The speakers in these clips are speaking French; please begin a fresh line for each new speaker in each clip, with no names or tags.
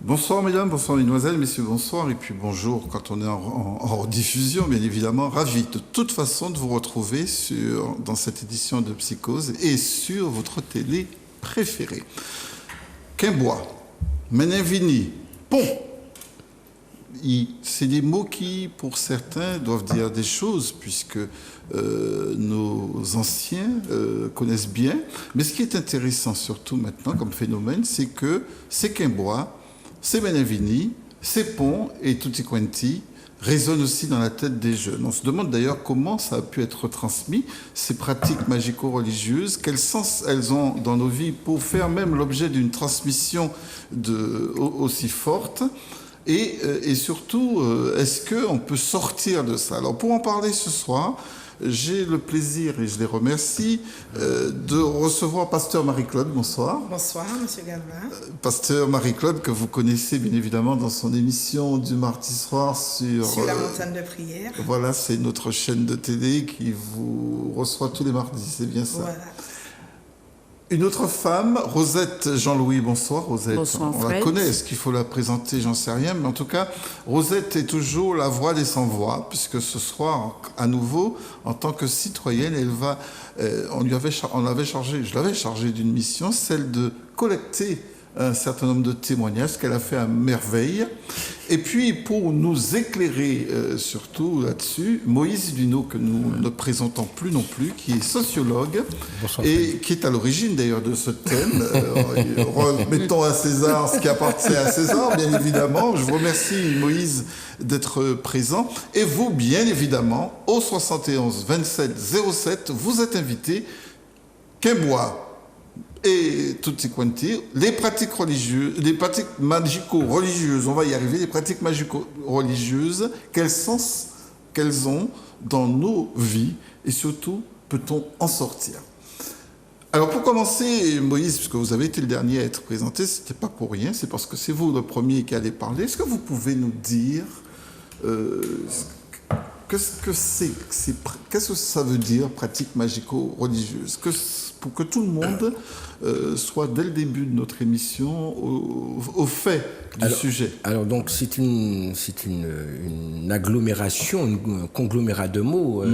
Bonsoir mesdames, bonsoir mesdemoiselles, messieurs, bonsoir et puis bonjour quand on est en rediffusion, bien évidemment. Ravi de toute façon de vous retrouver dans cette édition de Psychose et sur votre télé préférée. Quimbois, Menevini, Pont. C'est des mots qui, pour certains, doivent dire des choses, puisque nos anciens connaissent bien. Mais ce qui est intéressant, surtout maintenant, comme phénomène, c'est que ces Quimbois, ces Menevini, ces Ponts et Tutti Quanti résonnent aussi dans la tête des jeunes. On se demande d'ailleurs comment ça a pu être transmis, ces pratiques magico-religieuses, quel sens elles ont dans nos vies pour faire même l'objet d'une transmission aussi forte. Et surtout, est-ce qu'on peut sortir de ça? Alors, pour en parler ce soir, j'ai le plaisir, et je les remercie, de recevoir Pasteur Marie-Claude. Bonsoir.
Bonsoir, Monsieur Galvin.
Pasteur Marie-Claude, que vous connaissez bien évidemment dans son émission du mardi soir
sur la montagne de prière.
Voilà, c'est notre chaîne de télé qui vous reçoit tous les mardis, c'est bien ça.
Voilà.
Une autre femme, Rosette Jean-Louis. Bonsoir Rosette.
Bonsoir,
on la connaît, est-ce qu'il faut la présenter? J'en sais rien, mais en tout cas, Rosette est toujours la voix des sans-voix, puisque ce soir, à nouveau, en tant que citoyenne, je l'avais chargée d'une mission, celle de collecter un certain nombre de témoignages qu'elle a fait à merveille. Et puis, pour nous éclairer surtout là-dessus, Moïse Duno, que nous ne présentons plus non plus, qui est sociologue. Bonsoir, et qui est à l'origine d'ailleurs de ce thème. Remettons à César ce qui appartient à César, bien évidemment. Je vous remercie, Moïse, d'être présent. Et vous, bien évidemment, au 71 27 07, vous êtes invité, Quimbois et Tutti Quanti, les pratiques religieuses, les pratiques magico-religieuses, on va y arriver, les pratiques magico-religieuses, quel sens qu'elles ont dans nos vies et surtout, peut-on en sortir? Alors pour commencer, Moïse, puisque vous avez été le dernier à être présenté, ce n'était pas pour rien, c'est parce que c'est vous le premier qui allez parler. Est-ce que vous pouvez nous dire qu'est-ce que ça veut dire, pratique magico-religieuse, pour que tout le monde soit dès le début de notre émission au fait du sujet.
Alors donc c'est une agglomération, un conglomérat de mots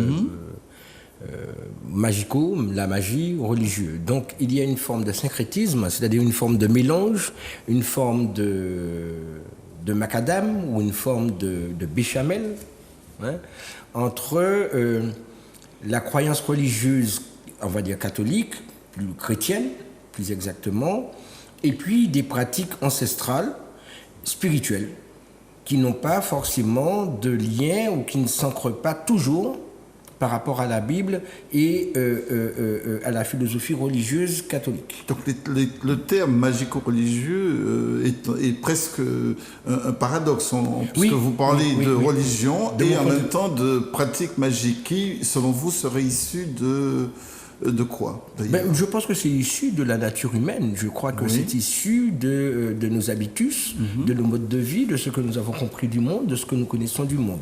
magico, la magie, religieux. Donc il y a une forme de syncrétisme, c'est-à-dire une forme de mélange, une forme de macadam ou une forme de béchamel, hein, entre la croyance religieuse, on va dire catholique, plus chrétienne, plus exactement, et puis des pratiques ancestrales, spirituelles, qui n'ont pas forcément de lien ou qui ne s'ancrent pas toujours par rapport à la Bible et à la philosophie religieuse catholique.
Donc le terme magico-religieux est presque un paradoxe, puisque vous parlez de religion et en même temps de pratiques magiques qui, selon vous, seraient issues de quoi?
Je pense que c'est issu de la nature humaine. Je crois que c'est issu de nos habitus, de nos modes de vie, de ce que nous avons compris du monde, de ce que nous connaissons du monde.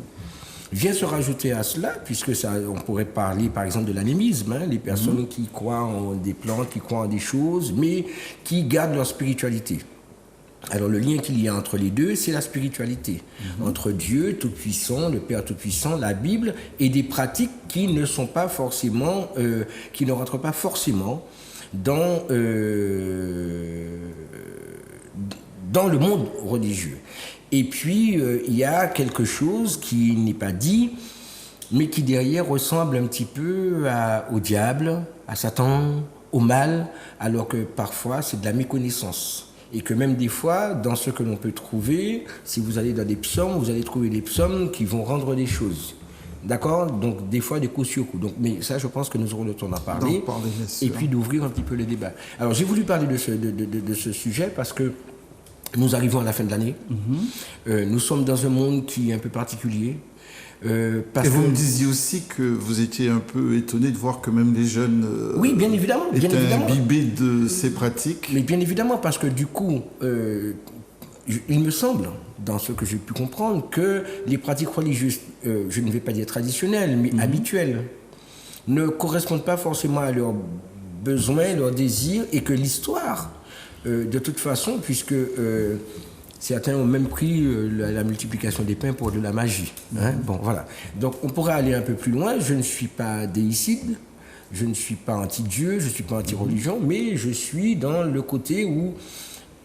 Vient se rajouter à cela, puisque on pourrait parler par exemple de l'animisme, hein, les personnes qui croient en des plantes, qui croient en des choses, mais qui gardent leur spiritualité. Alors le lien qu'il y a entre les deux, c'est la spiritualité, entre Dieu Tout-Puissant, le Père Tout-Puissant, la Bible, et des pratiques qui ne sont pas forcément, qui ne rentrent pas forcément dans le monde religieux. Et puis, il y a quelque chose qui n'est pas dit, mais qui derrière ressemble un petit peu au diable, à Satan, au mal, alors que parfois c'est de la méconnaissance. Et que même des fois, dans ce que l'on peut trouver, si vous allez dans des psaumes, vous allez trouver des psaumes qui vont rendre des choses. D'accord? Donc, des fois, des coups sur coups. Donc, mais ça, je pense que nous aurons le temps d'en parler. Et puis d'ouvrir un petit peu le débat. Alors, j'ai voulu parler de ce sujet parce que nous arrivons à la fin de l'année. Nous sommes dans un monde qui est un peu particulier.
Et vous me disiez aussi que vous étiez un peu étonné de voir que même les jeunes
oui, bien évidemment,
étaient imbibés de ces pratiques.
Mais bien évidemment, parce que du coup, il me semble, dans ce que j'ai pu comprendre, que les pratiques religieuses, je ne vais pas dire traditionnelles, mais habituelles, ne correspondent pas forcément à leurs besoins, leurs désirs, et que l'histoire, de toute façon, puisque Certains ont même pris la multiplication des pains pour de la magie. Hein. Bon, voilà. Donc, on pourrait aller un peu plus loin. Je ne suis pas déicide, je ne suis pas anti-Dieu, je ne suis pas anti-religion, mais je suis dans le côté où,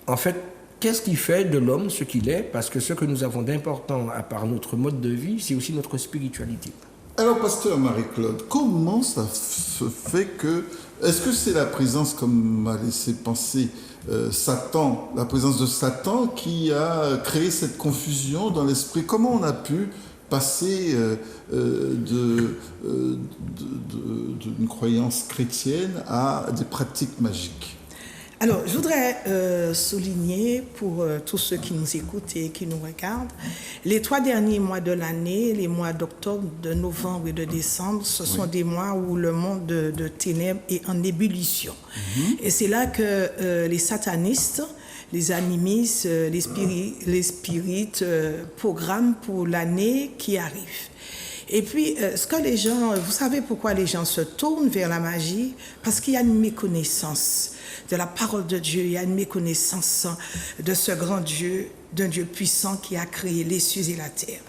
en fait, qu'est-ce qui fait de l'homme ce qu'il est? Parce que ce que nous avons d'important, à part notre mode de vie, c'est aussi notre spiritualité.
Alors, pasteur Marie-Claude, comment ça se fait que... Est-ce que c'est la présence, comme m'a laissé penser Satan, la présence de Satan qui a créé cette confusion dans l'esprit? Comment on a pu passer d'une croyance chrétienne à des pratiques magiques?
Alors, je voudrais souligner pour tous ceux qui nous écoutent et qui nous regardent, les 3 derniers mois de l'année, les mois d'octobre, de novembre et de décembre, ce sont des mois où le monde de ténèbres est en ébullition. Et c'est là que les satanistes, les animistes, les spirites programment pour l'année qui arrive. Et puis, ce que les gens, vous savez pourquoi les gens se tournent vers la magie? Parce qu'il y a une méconnaissance de la parole de Dieu, il y a une méconnaissance de ce grand Dieu, d'un Dieu puissant qui a créé les cieux et la terre.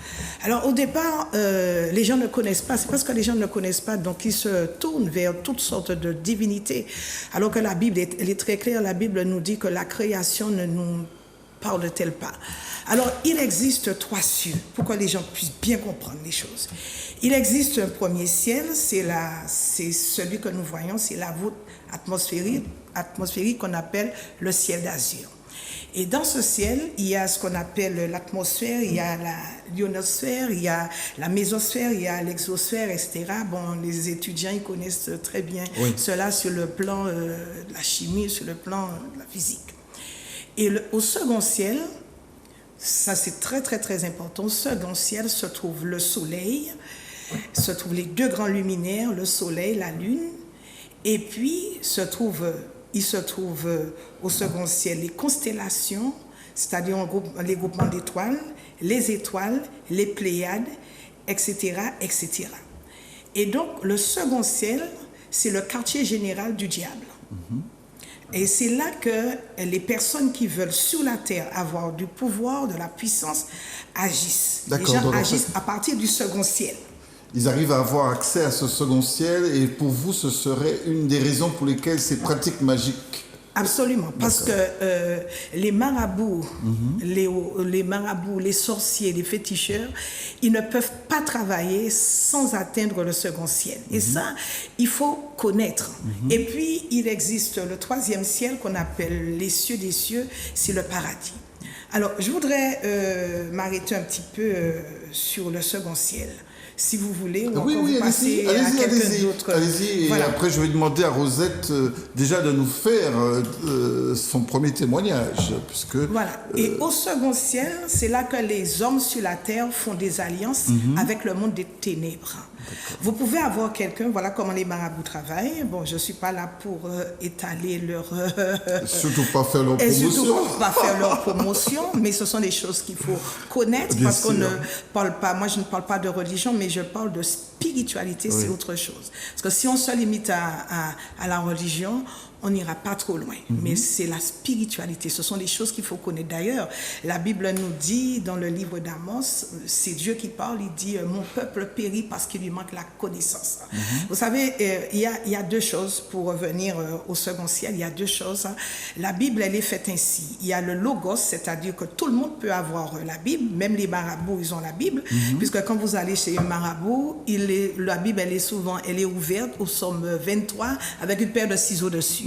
Alors au départ, les gens ne connaissent pas, c'est parce que les gens ne connaissent pas, donc ils se tournent vers toutes sortes de divinités. Alors que la Bible, elle est très claire, la Bible nous dit que la création ne nous parle-t-elle pas. Alors il existe 3 cieux, pour que les gens puissent bien comprendre les choses. Il existe un premier ciel, c'est celui que nous voyons, c'est la voûte atmosphérique qu'on appelle le ciel d'azur. Et dans ce ciel, il y a ce qu'on appelle l'atmosphère, il y a la ionosphère, il y a la mésosphère, il y a l'exosphère, etc. Bon, les étudiants, ils connaissent très bien cela sur le plan de la chimie, sur le plan de la physique. Et au second ciel, ça c'est très très très important, au second ciel se trouve le soleil, se trouvent les 2 grands luminaires, le soleil, la lune, et puis il se trouve au second ciel les constellations, c'est-à-dire les groupements d'étoiles, les Pléiades, etc., etc. Et donc, le second ciel, c'est le quartier général du diable. Et c'est là que les personnes qui veulent sur la terre avoir du pouvoir, de la puissance, agissent. Les gens agissent à partir du second ciel.
Ils arrivent à avoir accès à ce second ciel et pour vous, ce serait une des raisons pour lesquelles ces pratiques magiques...
Absolument, parce que les marabouts, les sorciers, les féticheurs, ils ne peuvent pas travailler sans atteindre le second ciel. Et ça, il faut connaître. Et puis, il existe le 3e ciel qu'on appelle les cieux des cieux, c'est le paradis. Alors, je voudrais m'arrêter un petit peu sur le second ciel. Si vous voulez, ou encore vous passer à quelqu'un d'autre.
Allez-y, et après je vais demander à Rosette déjà de nous faire son premier témoignage. Puisque,
voilà, et au second ciel, c'est là que les hommes sur la terre font des alliances avec le monde des ténèbres. Vous pouvez avoir quelqu'un, voilà comment les marabouts travaillent. Bon, je ne suis pas là pour étaler leur...
surtout pas faire leur promotion.
Surtout pas faire leur promotion, mais ce sont des choses qu'il faut connaître parce qu'on ne parle pas... Moi, je ne parle pas de religion, mais je parle de spiritualité, c'est autre chose. Parce que si on se limite à la religion, on n'ira pas trop loin. Mais c'est la spiritualité, ce sont des choses qu'il faut connaître. D'ailleurs, la Bible nous dit, dans le livre d'Amos, c'est Dieu qui parle, il dit « Mon peuple périt parce qu'il lui manque la connaissance ». Vous savez, il y a 2 choses, pour revenir au second ciel, il y a 2 choses. La Bible, elle est faite ainsi. Il y a le logos, c'est-à-dire que tout le monde peut avoir la Bible, même les marabouts, ils ont la Bible, puisque quand vous allez chez un marabout, la Bible, elle est ouverte au psaume 23, avec une paire de ciseaux dessus.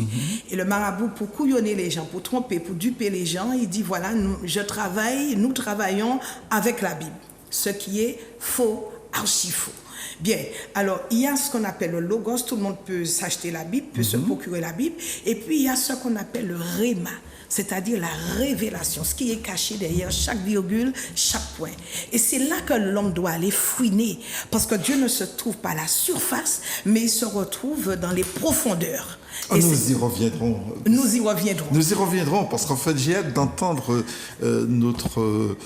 Et le marabout, pour couillonner les gens, pour tromper, pour duper les gens, il dit voilà, nous travaillons avec la Bible, ce qui est faux, archi faux. Bien, alors il y a ce qu'on appelle le logos, tout le monde peut s'acheter la Bible, peut se procurer la Bible, et puis il y a ce qu'on appelle le réma, c'est-à-dire la révélation, ce qui est caché derrière chaque virgule, chaque point. Et c'est là que l'homme doit aller fouiner, parce que Dieu ne se trouve pas à la surface, mais il se retrouve dans les profondeurs.
Nous y reviendrons.
Nous y reviendrons.
Nous y reviendrons, parce qu'en fait, j'ai hâte d'entendre notre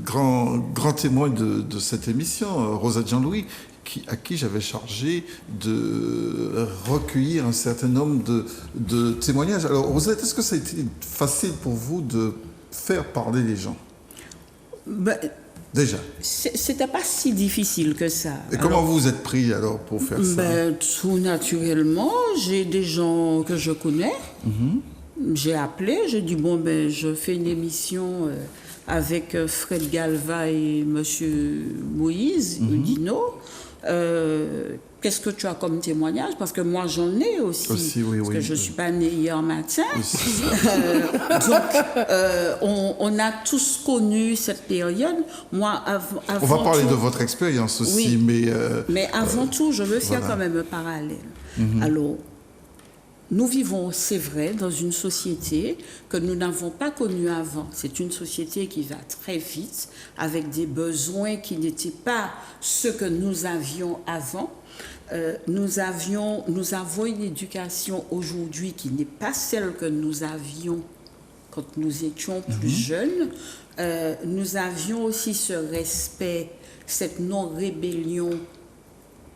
grand témoin de cette émission, Rosette Jean-Louis, à qui j'avais chargé de recueillir un certain nombre de témoignages. Alors, Rosette, est-ce que ça a été facile pour vous de faire parler les gens?
Ben,
Déjà.
c'était pas si difficile que ça.
Et comment vous vous êtes pris alors pour faire ça?
Ben, tout naturellement, j'ai des gens que je connais. J'ai appelé, j'ai dit bon ben je fais une émission avec Fred Galva et Monsieur Moïse Udino. Qu'est-ce que tu as comme témoignage? Parce que moi j'en ai aussi.
Oui,
parce
oui.
que je suis pas née hier matin. On a tous connu cette période. Moi, avant
On va parler
tout-
de votre expérience aussi,
Oui.
mais...
Mais avant tout, je veux faire
voilà.
quand même un parallèle. Alors, nous vivons, c'est vrai, dans une société que nous n'avons pas connue avant. C'est une société qui va très vite, avec des besoins qui n'étaient pas ceux que nous avions avant. Nous avons une éducation aujourd'hui qui n'est pas celle que nous avions quand nous étions plus jeunes. Nous avions aussi ce respect, cette non-rébellion.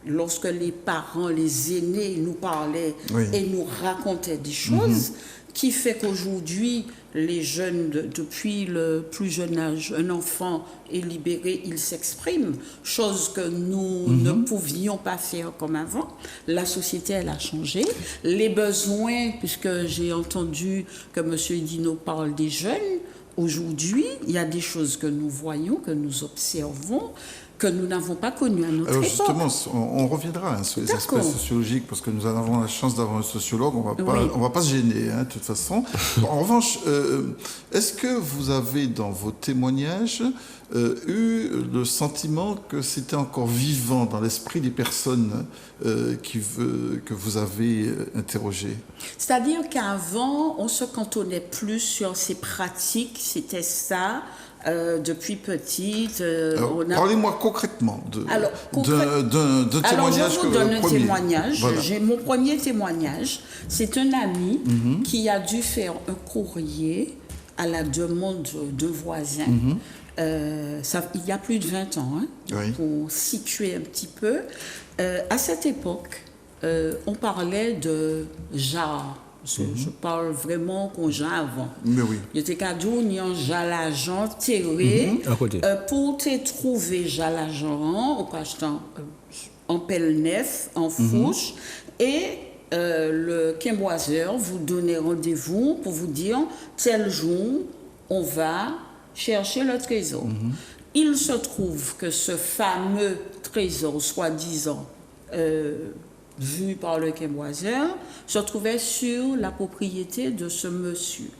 Lorsque les parents, les aînés nous parlaient et nous racontaient des choses, qui fait qu'aujourd'hui, les jeunes, depuis le plus jeune âge, un enfant est libéré, il s'exprime, chose que nous ne pouvions pas faire comme avant. La société, elle a changé. Les besoins, puisque j'ai entendu que M. Udino parle des jeunes, aujourd'hui, il y a des choses que nous voyons, que nous observons, que nous n'avons pas connues à notre
Alors
époque.
justement, on reviendra sur les aspects
D'accord.
sociologiques, parce que nous avons la chance d'avoir un sociologue, on
Oui.
va pas se gêner, de toute façon. En revanche, est-ce que vous avez dans vos témoignages eu le sentiment que c'était encore vivant dans l'esprit des personnes que vous avez interrogées?
C'est-à-dire qu'avant, on se cantonnait plus sur ces pratiques, c'était ça. Depuis petite,
Alors, parlez-moi concrètement
Alors,
d'un témoignage.
je vous donne un
premier.
témoignage.
Voilà.
J'ai mon premier témoignage. C'est un ami qui a dû faire un courrier à la demande d'un voisin. Il y a plus de 20 ans,
Oui.
pour situer un petit peu. À cette époque, on parlait de jarre. Je parle vraiment qu'on jarre avant.
Mais oui.
Il était cadeau, ni en jalagent, terré.
À côté.
Pour te trouver jalagent, au cachetant en pelle nef, en fouche, et le quimboiseur vous donnait rendez-vous pour vous dire tel jour, on va chercher le trésor. Il se trouve que ce fameux trésor, soi-disant, vu par le quimboiseur, se trouvait sur la propriété de ce monsieur.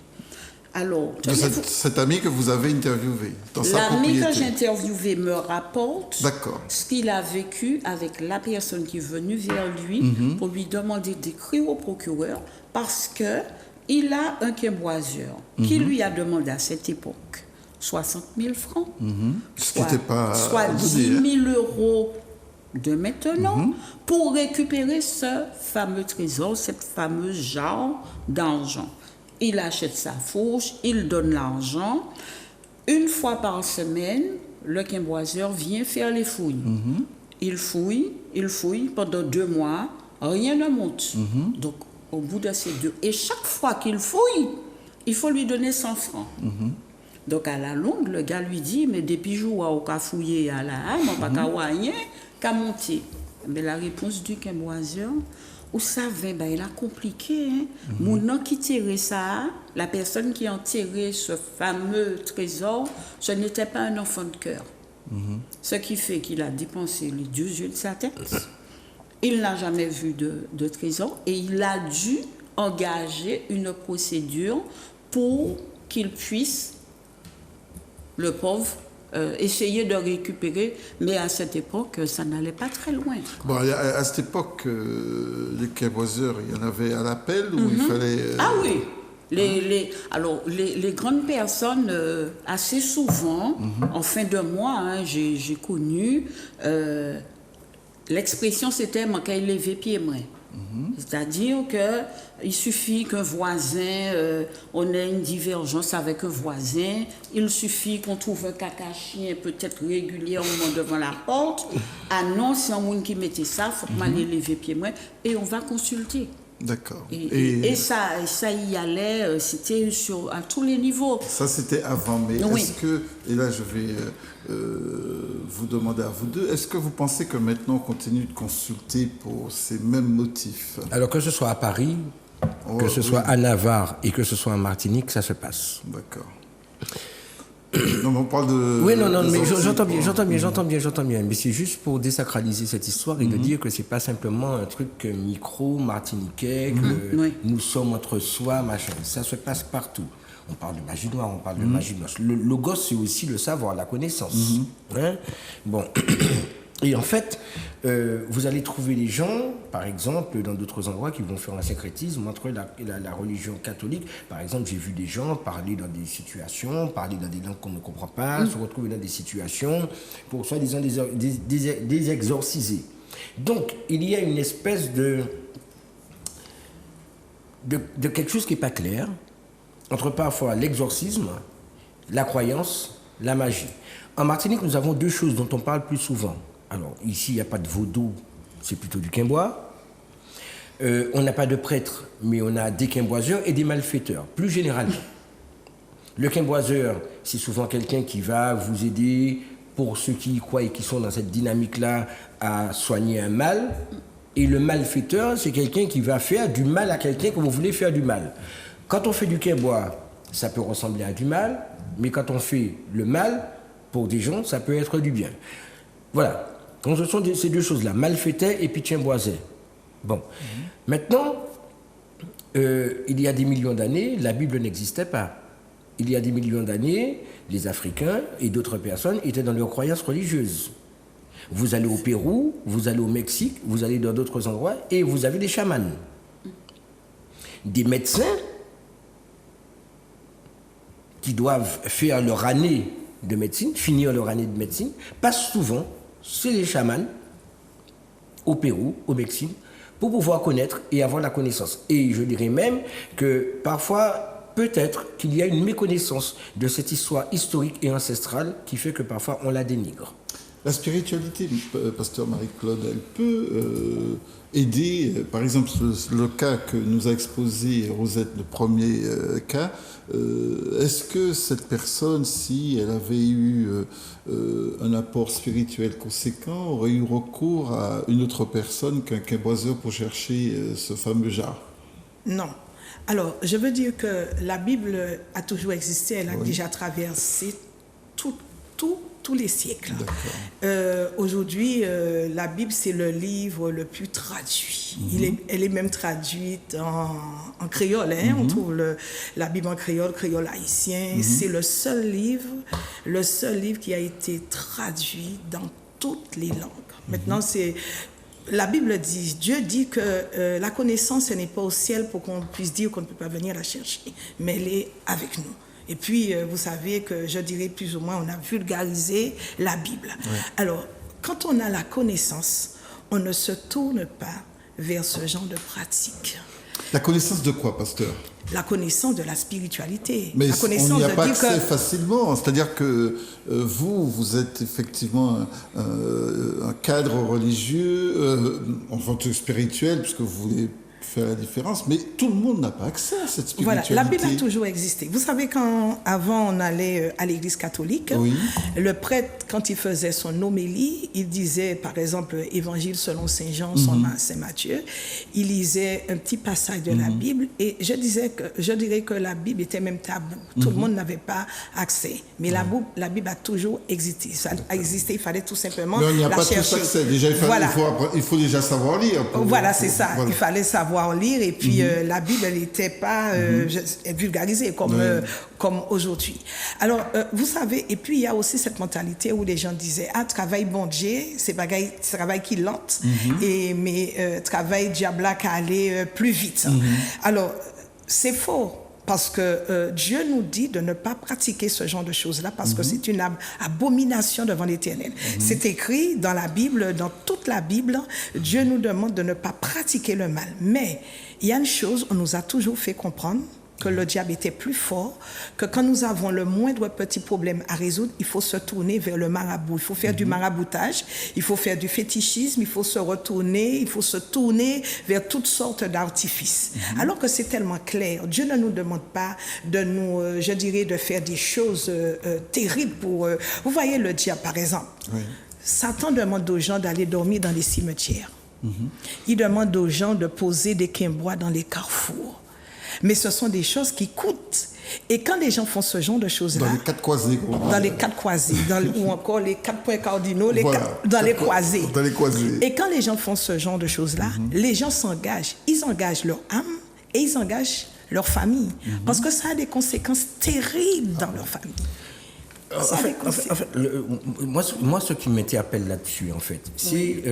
Alors,
De cet ami que vous avez interviewé dans sa
l'ami
propriété.
que j'ai interviewé me rapporte
D'accord.
ce qu'il a vécu avec la personne qui est venue vers lui pour lui demander d'écrire au procureur parce que il a un quimboiseur qui lui a demandé à cette époque 60 000 francs,
Ce qui n'était pas
soit
donné,
10 000 euros de maintenant pour récupérer ce fameux trésor, cette fameuse jarre d'argent. Il achète sa fourche, il donne l'argent. Une fois par semaine, le quimboiseur vient faire les fouilles. Il fouille pendant 2 mois, rien ne monte. Donc, au bout de ces 2... Et chaque fois qu'il fouille, il faut lui donner 100 francs. Donc, à la longue, le gars lui dit, mais depuis jour où on a fouillé à la âme, on n'a pas rien, qu'à monter. Mais la réponse du quimboiseur, vous savez, ben, il a compliqué. Mon nom qui tirait ça, la personne qui a enterré ce fameux trésor, ce n'était pas un enfant de cœur. Ce qui fait qu'il a dépensé les 2 yeux de sa tête. Il n'a jamais vu de trésor et il a dû engager une procédure pour qu'il puisse, le pauvre, essayer de récupérer, mais à cette époque, ça n'allait pas très loin.
Bon, à cette époque, les quimboiseurs, il y en avait à l'appel où il fallait...
Ah oui. Les grandes personnes, assez souvent, en fin de mois, j'ai connu, l'expression c'était « manquer lever pied moins ». C'est-à-dire qu'il suffit qu'un voisin, on ait une divergence avec un voisin, il suffit qu'on trouve un caca chien peut-être régulièrement devant la porte, annonce un monde qui mettait ça, il faut que m'aller lever pied moins, et on va consulter.
D'accord.
Et ça y allait, c'était à tous les niveaux.
Ça, c'était avant, mais
Oui.
est-ce que, et là je vais vous demander à vous deux, est-ce que vous pensez que maintenant on continue de consulter pour ces mêmes motifs?
Alors que ce soit à Paris, que ce soit à Navarre et que ce soit en Martinique, ça se passe.
D'accord. Non, mais on parle de...
Oui, non,
des
mais
Antilles,
j'entends bien. Mais c'est juste pour désacraliser cette histoire et de dire que c'est pas simplement un truc micro, martiniquais, que
Oui.
nous sommes entre soi, machin. Ça se passe partout. On parle de magie noire, on parle de magie blanche. Le logos, c'est aussi le savoir, la connaissance. Hein? Bon. Et en fait, vous allez trouver les gens, par exemple, dans d'autres endroits, qui vont faire un syncrétisme entre la religion catholique. Par exemple, j'ai vu des gens parler dans des situations, parler dans des langues qu'on ne comprend pas, se retrouver dans des situations pour soi-disant des exorciser. Donc, il y a une espèce de quelque chose qui n'est pas clair entre parfois l'exorcisme, la croyance, la magie. En Martinique, nous avons deux choses dont on parle plus souvent. Alors, ici, il n'y a pas de vaudou, c'est plutôt du quimbois. On n'a pas de prêtres, mais on a des quimboiseurs et des malfaiteurs, plus généralement. Le quimboiseur, c'est souvent quelqu'un qui va vous aider, pour ceux qui y croient et qui sont dans cette dynamique-là, à soigner un mal. Et le malfaiteur, c'est quelqu'un qui va faire du mal à quelqu'un que vous voulez faire du mal. Quand on fait du quimbois, ça peut ressembler à du mal, mais quand on fait le mal, pour des gens, ça peut être du bien. Voilà. Donc ce sont ces deux choses-là, malfaiteur et puis quimboisais. Bon. Maintenant, il y a des millions d'années, la Bible n'existait pas. Il y a des millions d'années, les Africains et d'autres personnes étaient dans leurs croyances religieuses. Vous allez au Pérou, vous allez au Mexique, vous allez dans d'autres endroits et vous avez des chamans. Des médecins qui doivent faire leur année de médecine, finir leur année de médecine, passent souvent chez les chamans au Pérou, au Mexique, pour pouvoir connaître et avoir la connaissance. Et je dirais même que parfois, peut-être qu'il y a une méconnaissance de cette histoire historique et ancestrale qui fait que parfois on la dénigre.
La spiritualité, pasteur Marie-Claude, elle peut aider, par exemple, le cas que nous a exposé Rosette, le premier cas, est-ce que cette personne, si elle avait eu un apport spirituel conséquent, aurait eu recours à une autre personne qu'un quimboiseur pour chercher ce fameux jar?
Non. Alors, je veux dire que la Bible a toujours existé, elle a déjà traversé tous les siècles. Aujourd'hui, la Bible, c'est le livre le plus traduit. Elle est même traduite en créole. Hein? On trouve la Bible en créole haïtien. C'est le seul livre qui a été traduit dans toutes les langues. Maintenant, la Bible dit, Dieu dit que la connaissance, ce n'est pas au ciel pour qu'on puisse dire qu'on ne peut pas venir la chercher, mais elle est avec nous. Et puis, vous savez que je dirais plus ou moins, on a vulgarisé la Bible. Ouais. Alors, quand on a la connaissance, on ne se tourne pas vers ce genre de pratique.
La connaissance de quoi, pasteur?
La connaissance de la spiritualité.
Mais
la connaissance
on n'y a pas accès facilement. C'est-à-dire que vous êtes effectivement un cadre religieux, enfin spirituel, puisque vous voulez faire la différence, mais tout le monde n'a pas accès à cette spiritualité.
Voilà, la Bible a toujours existé. Vous savez, avant on allait à l'église catholique, le prêtre, quand il faisait son homélie, il disait, par exemple, Évangile selon Saint Jean, Saint Matthieu, il lisait un petit passage de la Bible, et je dirais que la Bible était même tabou. Tout le monde n'avait pas accès. Mais la Bible a toujours existé. Ça a existé, il fallait tout simplement la chercher. Mais
il n'y a pas tous accès. Déjà, il faut déjà savoir lire.
Voilà, c'est ça. Voilà. Il fallait savoir lire, et puis la Bible, elle n'était pas vulgarisée comme aujourd'hui. Alors, vous savez, et puis il y a aussi cette mentalité où les gens disaient, travail bon Dieu, c'est travail qui lente, mais travail diable qui allait plus vite. Alors, c'est faux. Parce que Dieu nous dit de ne pas pratiquer ce genre de choses-là, parce que c'est une abomination devant l'Éternel. C'est écrit dans la Bible, dans toute la Bible, Dieu nous demande de ne pas pratiquer le mal. Mais il y a une chose, on nous a toujours fait comprendre que le diable était plus fort, que quand nous avons le moindre petit problème à résoudre, il faut se tourner vers le marabout. Il faut faire du maraboutage, il faut faire du fétichisme, il faut se retourner, il faut se tourner vers toutes sortes d'artifices. Alors que c'est tellement clair. Dieu ne nous demande pas de nous, je dirais, de faire des choses terribles pour... vous voyez le diable, par exemple.
Oui.
Satan demande aux gens d'aller dormir dans les cimetières. Il demande aux gens de poser des quimbois dans les carrefours. Mais ce sont des choses qui coûtent. Et quand les gens font ce genre de choses-là...
Dans les 4 croisés.
Dans les 4 croisés, ou encore les 4 points cardinaux, dans les croisés.
Dans les croisés.
Et quand les gens font ce genre de choses-là, les gens s'engagent. Ils engagent leur âme et ils engagent leur famille. Parce que ça a des conséquences terribles dans leur famille.
En fait, moi, ce qui m'interpelle là-dessus, en fait, c'est...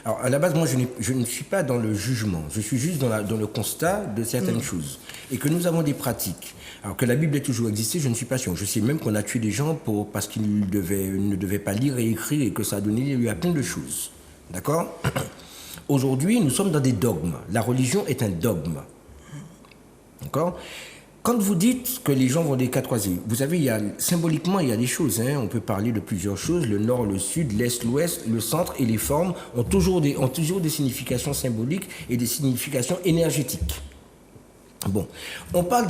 alors, à la base, moi, je ne suis pas dans le jugement. Je suis juste dans le constat de certaines choses. Et que nous avons des pratiques. Alors que la Bible ait toujours existé, je ne suis pas sûr. Je sais même qu'on a tué des gens parce qu'ils ne devaient pas lire et écrire et que ça a donné lieu à plein de choses. D'accord ? Aujourd'hui, nous sommes dans des dogmes. La religion est un dogme. D'accord ? Quand vous dites que les gens vont des 4 croisés, vous savez, symboliquement, il y a des choses. On peut parler de plusieurs choses. Le nord, le sud, l'est, l'ouest, le centre et les formes ont toujours des significations symboliques et des significations énergétiques. Bon, on parle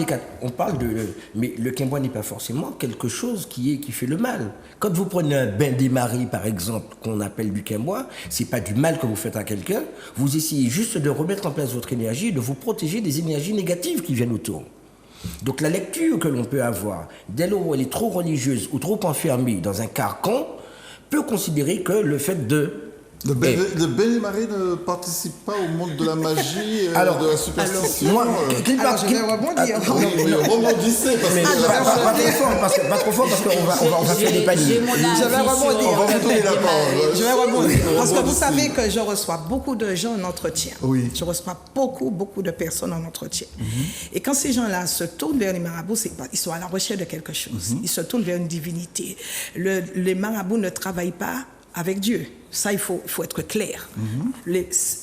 mais le quimbois n'est pas forcément quelque chose qui fait le mal. Quand vous prenez un bain des maris, par exemple, qu'on appelle du quimbois, c'est pas du mal que vous faites à quelqu'un. Vous essayez juste de remettre en place votre énergie et de vous protéger des énergies négatives qui viennent autour. Donc la lecture que l'on peut avoir, dès lors où elle est trop religieuse ou trop enfermée dans un carcan, peut considérer que le fait de...
Le Béni-Marie ne participe pas au monde de la magie, de la superstition.
Je vais rebondir.
Rebondissez.
Pas trop fort parce qu'on va faire des paniers.
Je vais rebondir.
Je vais rebondir.
Parce que vous savez que je reçois beaucoup de gens en entretien.
Oui.
Je reçois beaucoup de personnes en entretien. Et quand ces gens-là se tournent vers les marabouts, ils sont à la recherche de quelque chose. Ils se tournent vers une divinité. Les marabouts ne travaillent pas avec Dieu. Ça, il faut être clair.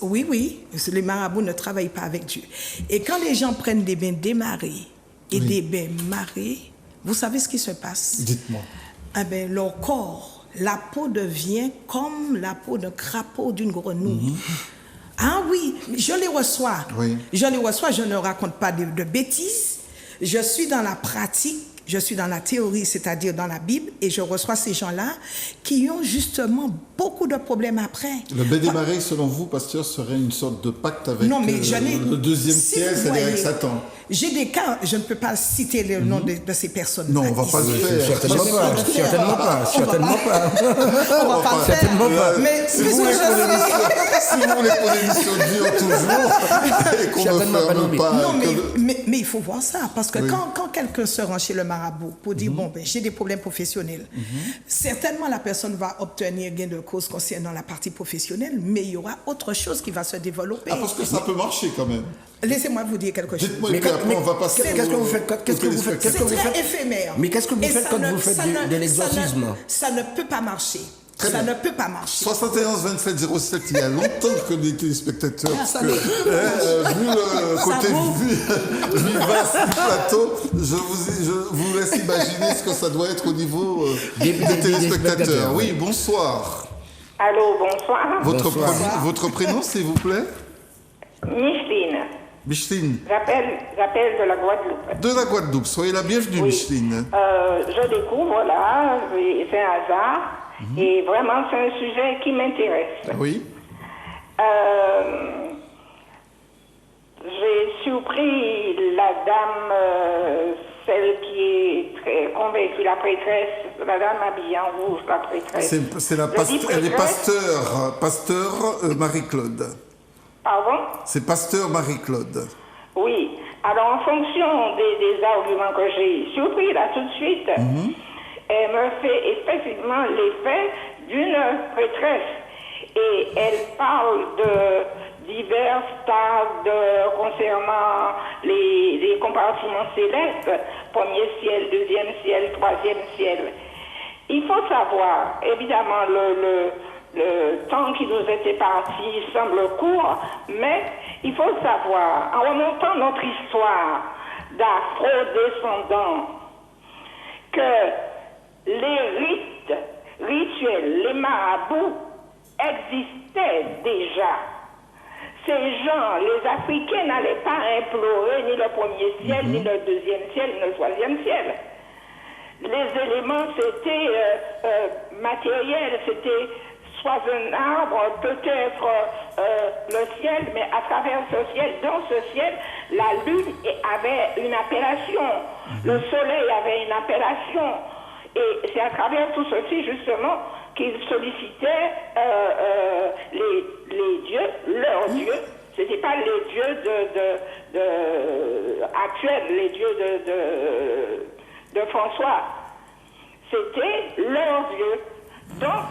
Oui, les marabouts ne travaillent pas avec Dieu. Et quand les gens prennent des bains démarrés et des bains marés, vous savez ce qui se passe?
Dites-moi.
Leur corps, la peau devient comme la peau d'un crapaud, d'une grenouille. Ah oui, je les reçois.
Oui.
Je les reçois, je ne raconte pas de bêtises. Je suis dans la pratique. Je suis dans la théorie, c'est-à-dire dans la Bible, et je reçois ces gens-là qui ont justement beaucoup de problèmes après.
Le Béni-Marie, selon vous, pasteur, serait une sorte de pacte avec le deuxième ciel, c'est-à-dire avec Satan.
J'ai des cas, je ne peux pas citer le nom de ces personnes.
Non, on ne va pas le faire.
Certainement pas.
On va pas le faire. Mais
si vous voulez que l'émission dure toujours et qu'on ne ferme pas...
Non, mais il faut voir ça, parce que quand quelqu'un se rend chez le marabout pour dire, j'ai des problèmes professionnels, certainement la personne va obtenir gain de cause concernant la partie professionnelle, mais il y aura autre chose qui va se développer.
Parce que ça peut marcher quand même.
Laissez-moi vous dire quelque chose.
Dites-moi, et puis après on va passer...
Qu'est-ce que vous faites
C'est très éphémère.
Mais qu'est-ce que vous faites quand vous faites de l'exorcisme?
Ça ne peut pas marcher. Ça ne peut pas marcher.
71 27 07, il y a longtemps que les téléspectateurs, vu le côté vivace du plateau, je vous laisse imaginer ce que ça doit être au niveau des téléspectateurs. Oui, bonsoir.
Allô, bonsoir.
Votre prénom, s'il vous plaît?
Micheline.
Micheline.
J'appelle de la Guadeloupe.
De la Guadeloupe. Soyez la bienvenue,
oui.
Micheline.
Je découvre là, c'est un hasard, et vraiment c'est un sujet qui m'intéresse.
Oui.
J'ai surpris la dame, celle qui est très convaincue, la prêtresse, la dame habillée en rouge, la prêtresse.
Elle est pasteur Marie-Claude.
Pardon? C'est
pasteur Marie-Claude.
Oui. Alors, en fonction des arguments que j'ai surpris là tout de suite, elle me fait effectivement l'effet d'une prêtresse. Et elle parle de divers stades concernant les compartiments célestes, premier ciel, deuxième ciel, troisième ciel. Il faut savoir, évidemment, le temps qui nous était parti semble court, mais il faut savoir, en remontant notre histoire, d'afro-descendants, que les rites rituels, les marabouts existaient déjà. Ces gens, les Africains, n'allaient pas implorer ni le premier ciel, ni le deuxième ciel, ni le troisième ciel. Les éléments, c'était matériel, c'était soit un arbre, peut-être le ciel, mais à travers ce ciel, dans ce ciel, la lune avait une appellation, le soleil avait une appellation. Et c'est à travers tout ceci, justement, qu'ils sollicitaient les dieux, leurs dieux. Ce n'étaient pas les dieux actuels, les dieux de François. C'était leurs dieux. Donc,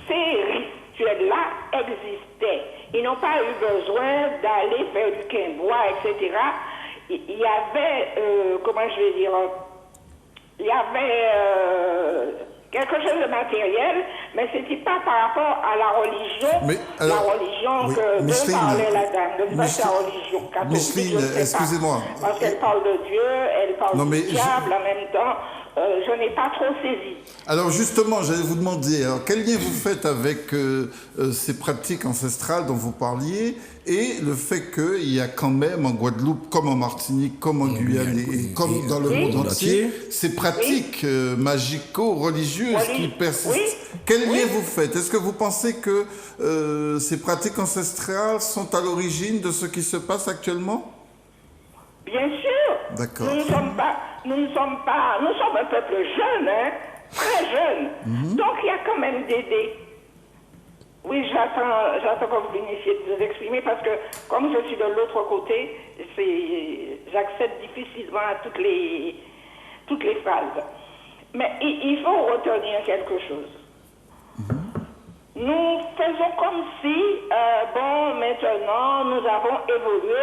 ces rituels-là existaient. Ils n'ont pas eu besoin d'aller faire du quimbois, etc. Il y avait, comment je vais dire, il y avait quelque chose de matériel, mais ce n'était pas par rapport à la religion,
Mais alors,
la religion
oui,
que
Micheline,
dont parlait la dame, de sa religion catholique.
Micheline,
je ne sais pas.
excusez-moi.
Parce qu'elle parle de Dieu, elle parle
Non, mais
du diable en même temps. Je n'ai pas trop saisi.
Alors justement, j'allais vous demander, alors, quel lien vous faites avec ces pratiques ancestrales dont vous parliez et le fait qu'il y a quand même en Guadeloupe, comme en Martinique, comme en Guyane et comme dans le monde entier, ces pratiques magico-religieuses qui persistent.
Oui.
Quel lien vous faites? Est-ce que vous pensez que ces pratiques ancestrales sont à l'origine de ce qui se passe actuellement?
Bien sûr.
D'accord.
Nous sommes un peuple jeune, hein, très jeune. Donc il y a quand même des... Oui, j'attends que vous veniez de vous exprimer parce que comme je suis de l'autre côté, j'accède difficilement à toutes les phrases. Mais il faut retenir quelque chose. Nous faisons comme si, maintenant, nous avons évolué,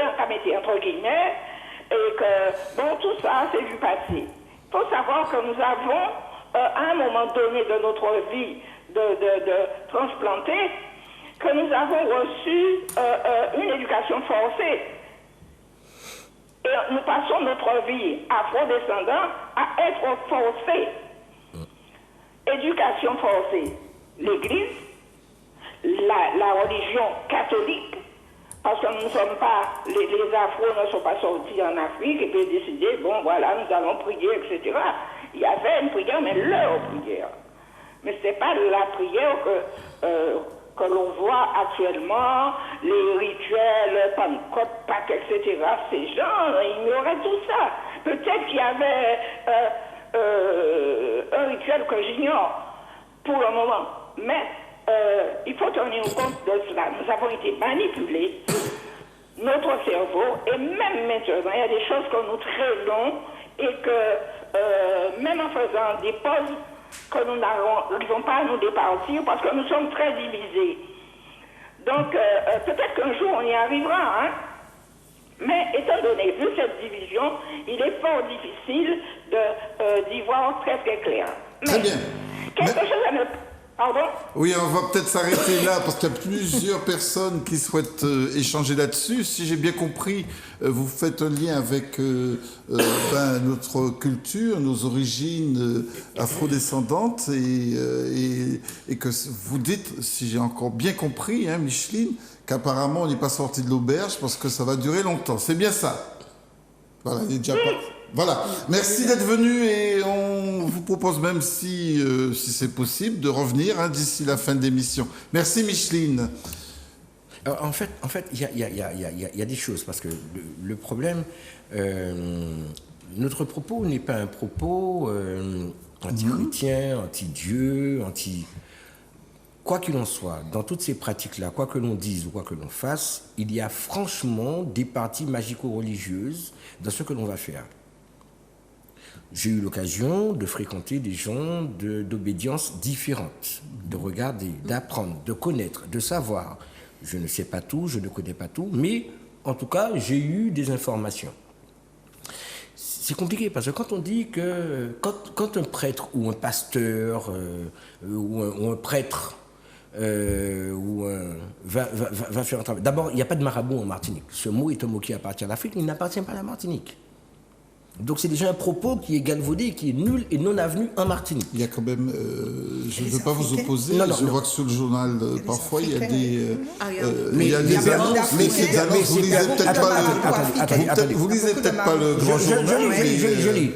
entre guillemets, et que, tout ça, c'est du passé. Il faut savoir que nous avons, à un moment donné de notre vie, de transplanté, que nous avons reçu une éducation forcée. Et nous passons notre vie afro-descendant à être forcés. Éducation forcée. L'Église, la religion catholique, parce que nous ne sommes pas, les Afros ne sont pas sortis en Afrique et puis décider, nous allons prier, etc. Il y avait une prière, mais leur prière. Mais ce n'est pas la prière que l'on voit actuellement, les rituels, Pentecôte, Pâques, etc. Ces gens ignoraient tout ça. Peut-être qu'il y avait un rituel que j'ignore pour le moment, mais il faut tenir compte de cela. Nous avons été manipulés, notre cerveau, et même maintenant, il y a des choses que nous traînons et que, même en faisant des pauses, que nous n'arrivons pas à nous départir parce que nous sommes très divisés. Donc, peut-être qu'un jour, on y arrivera, hein? Mais étant donné, vu cette division, il est fort difficile d'y voir très très clair.
Très bien.
Quelque chose à me... Pardon?
Oui, on va peut-être s'arrêter là parce qu'il y a plusieurs personnes qui souhaitent échanger là-dessus. Si j'ai bien compris, vous faites un lien avec notre culture, nos origines afrodescendantes et que vous dites, si j'ai encore bien compris, hein, Micheline, qu'apparemment on n'est pas sorti de l'auberge parce que ça va durer longtemps. C'est bien ça? Voilà, il est déjà pas... Voilà. Merci d'être venu et on vous propose même, si c'est possible, de revenir d'ici la fin de l'émission. Merci Micheline.
Alors, en fait, il y a des choses parce que le problème, notre propos n'est pas un propos anti-chrétien, anti-Dieu, anti... Quoi qu'il en soit, dans toutes ces pratiques-là, quoi que l'on dise ou quoi que l'on fasse, il y a franchement des parties magico-religieuses dans ce que l'on va faire. J'ai eu l'occasion de fréquenter des gens d'obédience différentes, de regarder, d'apprendre, de connaître, de savoir. Je ne sais pas tout, je ne connais pas tout, mais en tout cas, j'ai eu des informations. C'est compliqué parce que quand on dit que quand un prêtre ou un pasteur ou un prêtre va faire un travail. D'abord, il n'y a pas de marabout en Martinique. Ce mot est un mot qui appartient à l'Afrique, mais il n'appartient pas à la Martinique. Donc c'est déjà un propos qui est galvaudé, qui est nul et non avenu en Martinique.
Il y a quand même, je ne veux pas vous
Africains.
opposer,
Non, non,
je
non.
vois que sur le journal, parfois, il y a
Africains.
des,
Mais
il y a
il y
des
a
annonces,
beaucoup
mais
d'Africains.
ces annonces, vous lisez peut-être pas
Attendez.
vous lisez
Beaucoup de
peut-être pas le
Maroc.
grand journal.
Je lis.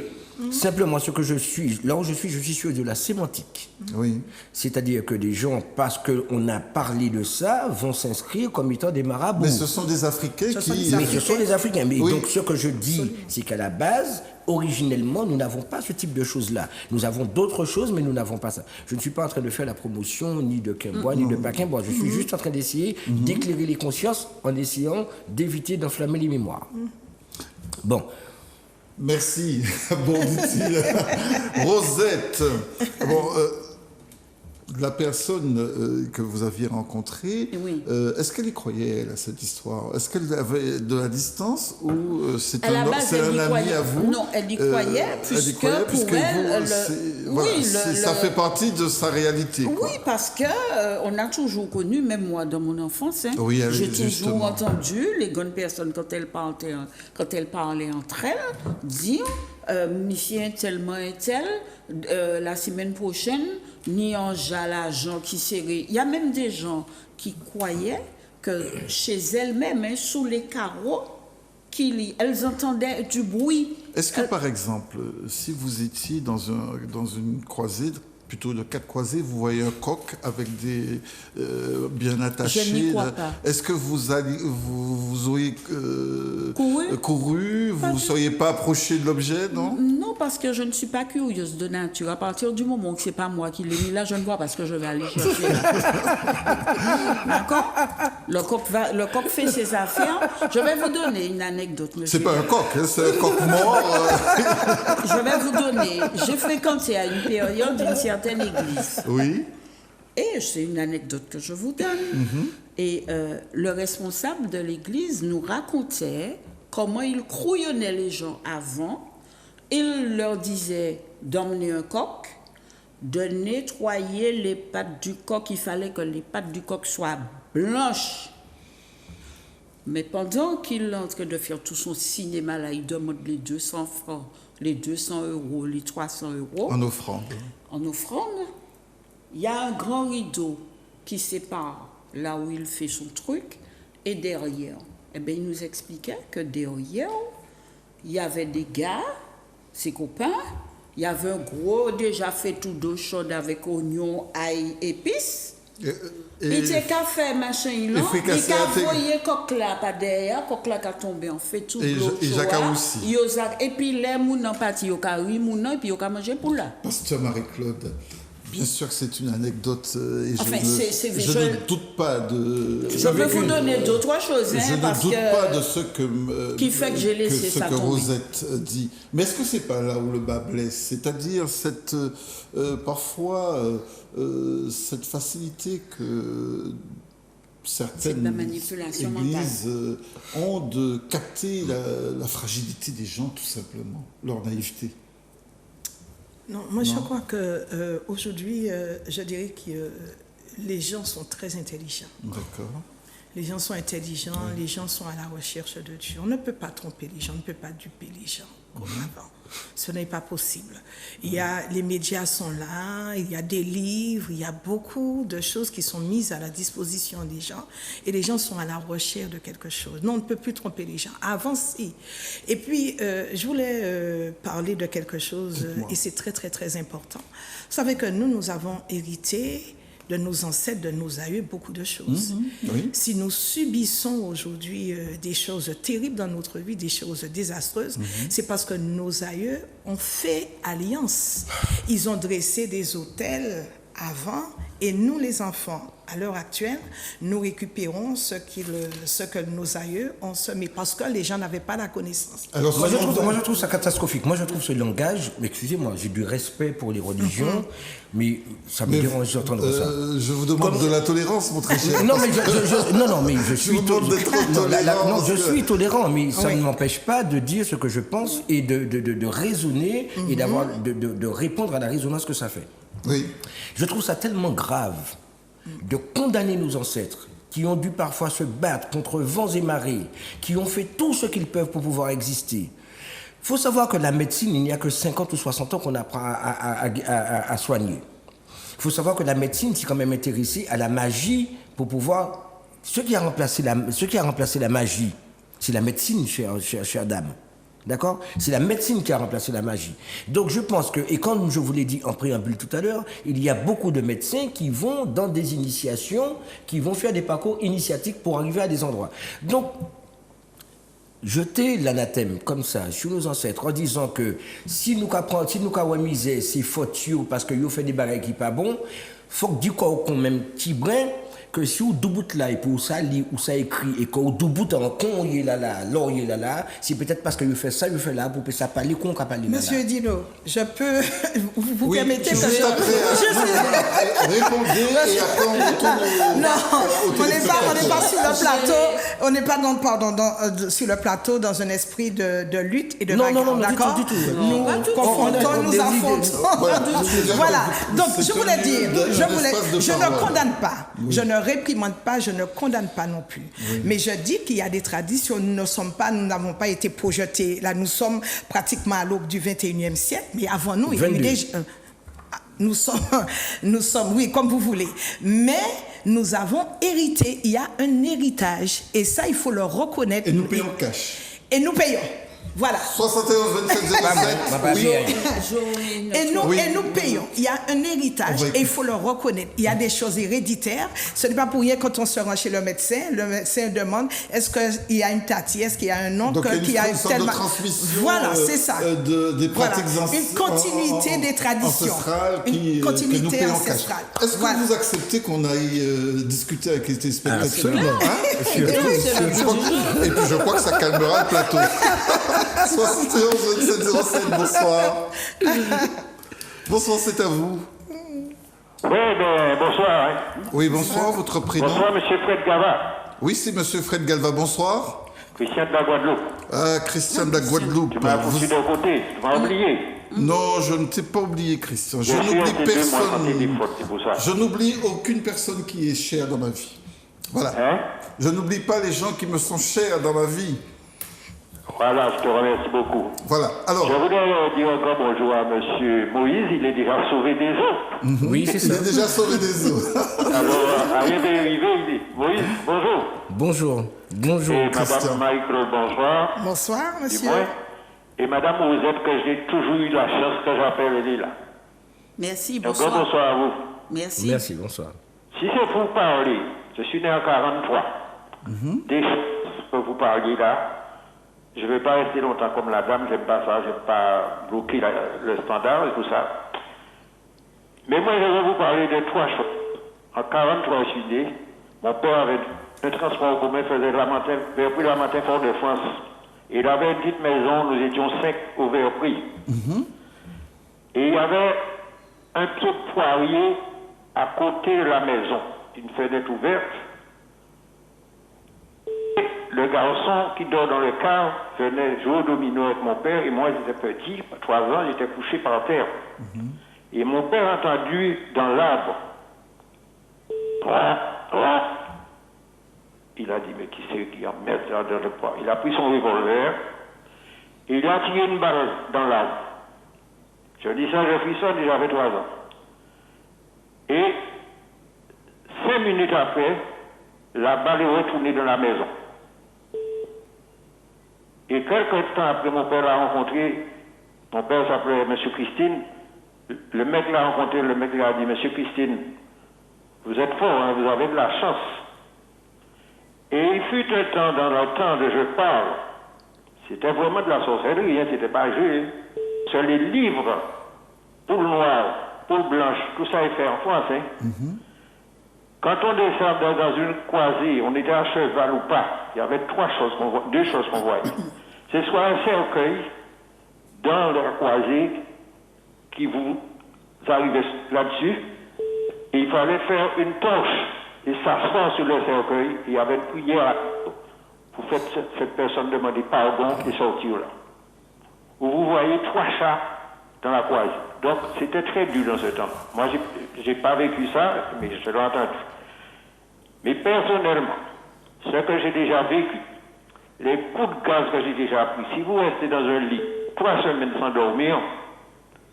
Simplement, ce que je suis, là où je suis sûr de la sémantique.
Oui.
C'est-à-dire que des gens, parce qu'on a parlé de ça, vont s'inscrire comme étant des marabouts.
Mais ce sont des Africains
Ce sont
qui...
des
Mais ce sont des Africains. Mais
Oui.
donc ce que je dis, c'est qu'à la base, originellement, nous n'avons pas ce type de choses-là. Nous avons d'autres choses, mais nous n'avons pas ça. Je ne suis pas en train de faire la promotion ni de Quimbois, ni de pas Quimbois. Je suis juste en train d'essayer d'éclairer les consciences en essayant d'éviter d'enflammer les mémoires. Bon.
Merci. Bon, dit-il. Rosette. Bon, la personne que vous aviez rencontrée,
Oui.
Est-ce qu'elle y croyait, elle, à cette histoire? Est-ce qu'elle avait de la distance ou c'est
À la
un,
base,
c'est
elle y
un ami
croyait.
à vous?
Non, elle y croyait, puisque pour elle,
vous,
le-
voilà,
oui,
ça fait partie de sa réalité. Quoi.
Oui, parce que on a toujours connu, même moi dans mon enfance, hein,
Oui,
j'ai toujours
justement.
entendu les bonnes personnes quand elles parlaient entre elles dire monsieur tellement et tel, la semaine prochaine, ni en l'argent qui serait. Il y a même des gens qui croyaient que chez elles-mêmes, hein, sous les carreaux, elles entendaient du bruit.
Est-ce que, par exemple, si vous étiez dans une croisée, plutôt de 4 croisées, vous voyez un coq avec des bien attachés.
Je n'y crois pas.
Est-ce que vous auriez
Couru?
vous ne seriez pas approché de l'objet, non?
Non, parce que je ne suis pas curieuse de nature. À partir du moment que c'est pas moi qui l'ai mis là, je ne vois pas ce que je vais aller chercher. D'accord? Le coq fait ses affaires. Je vais vous donner une anecdote, monsieur.
C'est pas un coq, hein, c'est un coq mort.
Je vais vous donner. J'ai fréquenté à une période une certaine église.
Oui.
Et c'est une anecdote que je vous donne. Et le responsable de l'église nous racontait comment il crouillonnait les gens avant. Il leur disait d'emmener un coq, de nettoyer les pattes du coq. Il fallait que les pattes du coq soient blanches. Mais pendant qu'il est en train de faire tout son cinéma, là, il demande les 200 francs, les 200 euros, les 300 euros.
En offrande.
En offrande, il y a un grand rideau qui sépare là où il fait son truc et derrière. Eh bien, il nous expliquait que derrière, il y avait des gars, ses copains, il y avait un gros déjà fait tout d'eau chaude avec oignons, ail, épices. Il était café, machin, il a voyé coq là, pas derrière, coq là qui a tombé, en fait tout
et
l'eau
Jacques aussi.
Et puis les mounons partis, ils ont ri mounons, et puis ils ont mangé pour là.
Pasteur Marie-Claude, bien sûr que c'est une anecdote et
Enfin,
je ne doute pas de...
Je peux vous donner d'autres choses, hein,
Je ne
parce
doute
que...
pas de ce que,
qui fait que j'ai laissé
ce
ça
que
tomber.
Rosette dit. Mais est-ce que c'est pas là où le bas blesse? C'est-à-dire cette, parfois cette facilité que certaines
de la manipulation
églises ont de capter la fragilité des gens, tout simplement, leur naïveté.
Non, moi je crois que aujourd'hui, je dirais que les gens sont très intelligents.
D'accord.
Les gens sont intelligents, les gens sont à la recherche de Dieu. On ne peut pas tromper les gens, on ne peut pas duper les gens comme avant. Ce n'est pas possible. Les médias sont là, il y a des livres, il y a beaucoup de choses qui sont mises à la disposition des gens et les gens sont à la recherche de quelque chose. Non, on ne peut plus tromper les gens. Avant, si. Et puis, je voulais parler de quelque chose et c'est très, très, très important. Vous savez que nous avons hérité de nos ancêtres, de nos aïeux, beaucoup de choses.
Oui.
Si nous subissons aujourd'hui des choses terribles dans notre vie, des choses désastreuses, c'est parce que nos aïeux ont fait alliance. Ils ont dressé des autels avant et nous, les enfants, à l'heure actuelle, nous récupérons ce que nos aïeux ont semé parce que les gens n'avaient pas la connaissance.
Alors,
Moi je trouve ça catastrophique. Moi je trouve ce langage, mais excusez-moi, j'ai du respect pour les religions, mais ça me dérange d'entendre ça.
je vous demande de la tolérance, mon très cher.
Non, mais je suis
vous demande d'être tolérant,
je suis tolérant, mais ça ne m'empêche pas de dire ce que je pense et de raisonner et de répondre à la résonance que ça fait.
Oui.
Je trouve ça tellement grave de condamner nos ancêtres qui ont dû parfois se battre contre vents et marées, qui ont fait tout ce qu'ils peuvent pour pouvoir exister. faut savoir que la médecine, il n'y a que 50 ou 60 ans qu'on apprend à soigner. Il faut savoir que la médecine s'est quand même intéressée à la magie pour pouvoir... Ce qui a remplacé la magie, c'est la médecine, chère dame. D'accord? C'est la médecine qui a remplacé la magie. Donc je pense que, et comme je vous l'ai dit en préambule tout à l'heure, il y a beaucoup de médecins qui vont dans des initiations, qui vont faire des parcours initiatiques pour arriver à des endroits. Donc, jeter l'anathème comme ça sur nos ancêtres en disant que si nous avons misé ces fautes parce que nous fait des bagages qui pas bon, faut que du coup qu'on même petit brin que si vous doubout là et pour ça lit ou ça écrit et que vous doubout en con l'orier là, c'est peut-être parce que vous fait ça, vous fait là pour que ça parler con qu'à parler là.
Monsieur Dino, je peux vous
Oui,
permettez que
juste après, répondez et après on retourne
Non, on n'est pas sur le plateau, on n'est pas sur le plateau dans un esprit de lutte et de bagarre,
non,
d'accord?
du tout.
Nous confrontons, nous affrontons. Voilà. Donc je voulais dire, je ne condamne pas, je ne réprimande pas, je ne condamne pas non plus. Oui. Mais je dis qu'il y a des traditions, nous n'avons pas été projetés. Là, nous sommes pratiquement à l'aube du 21e siècle, mais avant nous, il y a eu des... Nous sommes, oui, comme vous voulez. Mais nous avons hérité, il y a un héritage. Et ça, il faut le reconnaître.
Et nous payons cash.
Et nous payons. Voilà.
71 27 05.
Oui. Et nous payons. Il y a un héritage et il faut le reconnaître. Il y a des choses héréditaires. Ce n'est pas pour rien quand on se rend chez le médecin demande est-ce qu'il y a une tatie, est-ce qu'il y a un nom,
qu'il y a une sorte de transmission.
Voilà, c'est ça.
Des pratiques
une continuité des traditions.
Une continuité ancestrale. Est-ce que vous acceptez qu'on aille discuter avec les téléspectateurs? Et puis je crois que ça calmera le plateau. 71 27 07, bonsoir. Bonsoir, c'est à vous.
Oui, bonsoir. Hein.
Oui, bonsoir, votre prénom.
Bonsoir, monsieur Fred Galva.
Oui, c'est monsieur Fred Galva, bonsoir.
Christian de la Guadeloupe.
Christian de la Guadeloupe.
Tu m'as foutu d'un côté, tu m'as oublié.
Non, je ne t'ai pas oublié, Christian. Je n'oublie personne. Je n'oublie aucune personne qui est chère dans ma vie. Voilà. Hein? Je n'oublie pas les gens qui me sont chers dans ma vie.
Voilà, je te remercie beaucoup.
Voilà, alors...
Je voulais dire un grand bonjour à M. Moïse, il est déjà sauvé des eaux.
Oui, c'est ça.
Il est déjà sauvé des eaux.
Alors, arrivé, il dit, Moïse, bonjour.
Bonjour. Bonjour,
et
Christian.
Madame Marie-Claude, bonsoir.
Bonsoir, monsieur.
Et Madame Rosette, que j'ai toujours eu la chance que j'appelle, elle est là.
Merci,
bonsoir. Donc, bonsoir à vous.
Merci.
Merci, bonsoir.
Si c'est pour parler, je suis né en 43. Des choses que vous parliez là, je ne vais pas rester longtemps comme la dame, j'aime pas ça, j'aime pas bloquer le standard et tout ça. Mais moi, je vais vous parler de 3 choses. En 43, je suis né, mon père avait un transport en commun, faisait la matin Fort-de-France. Il avait une petite maison, nous étions 5 au Verprix. Et il y avait un pied de poirier à côté de la maison, une fenêtre ouverte. Le garçon qui dort dans le car venait jouer au domino avec mon père et moi j'étais petit, 3 ans, j'étais couché par terre. Et mon père a entendu dans l'arbre. Il a dit mais qui c'est qui emmerde là dans le poids? Il a pris son revolver et il a tiré une balle dans l'arbre. Je dis ça, je frissonne et j'avais 3 ans. Et 5 minutes après, la balle est retournée dans la maison. Et quelques temps après, mon père l'a rencontré, mon père s'appelait M. Christine, le mec l'a rencontré, le mec lui a dit, M. Christine, vous êtes fort, hein, vous avez de la chance. Et il fut un temps, dans le temps de je parle, c'était vraiment de la sorcellerie, hein, c'était pas jeu. C'est les livres, poule noire, poule blanche, tout ça est fait en France. Hein. Quand on descend dans une croisée, on était à cheval ou pas, il y avait 2 choses qu'on voyait. C'est soit un cercueil dans la croisée qui vous arrivait là-dessus, et il fallait faire une torche et s'asseoir sur le cercueil, et il y avait une prière pour faire cette personne demander pardon et sortir là. Où vous voyez 3 chats dans la croisée. Donc c'était très dur dans ce temps. Moi, j'ai pas vécu ça, mais je l'ai entendu. Mais personnellement, ce que j'ai déjà vécu, les coups de gaz que j'ai déjà pris, si vous restez dans un lit 3 semaines sans dormir,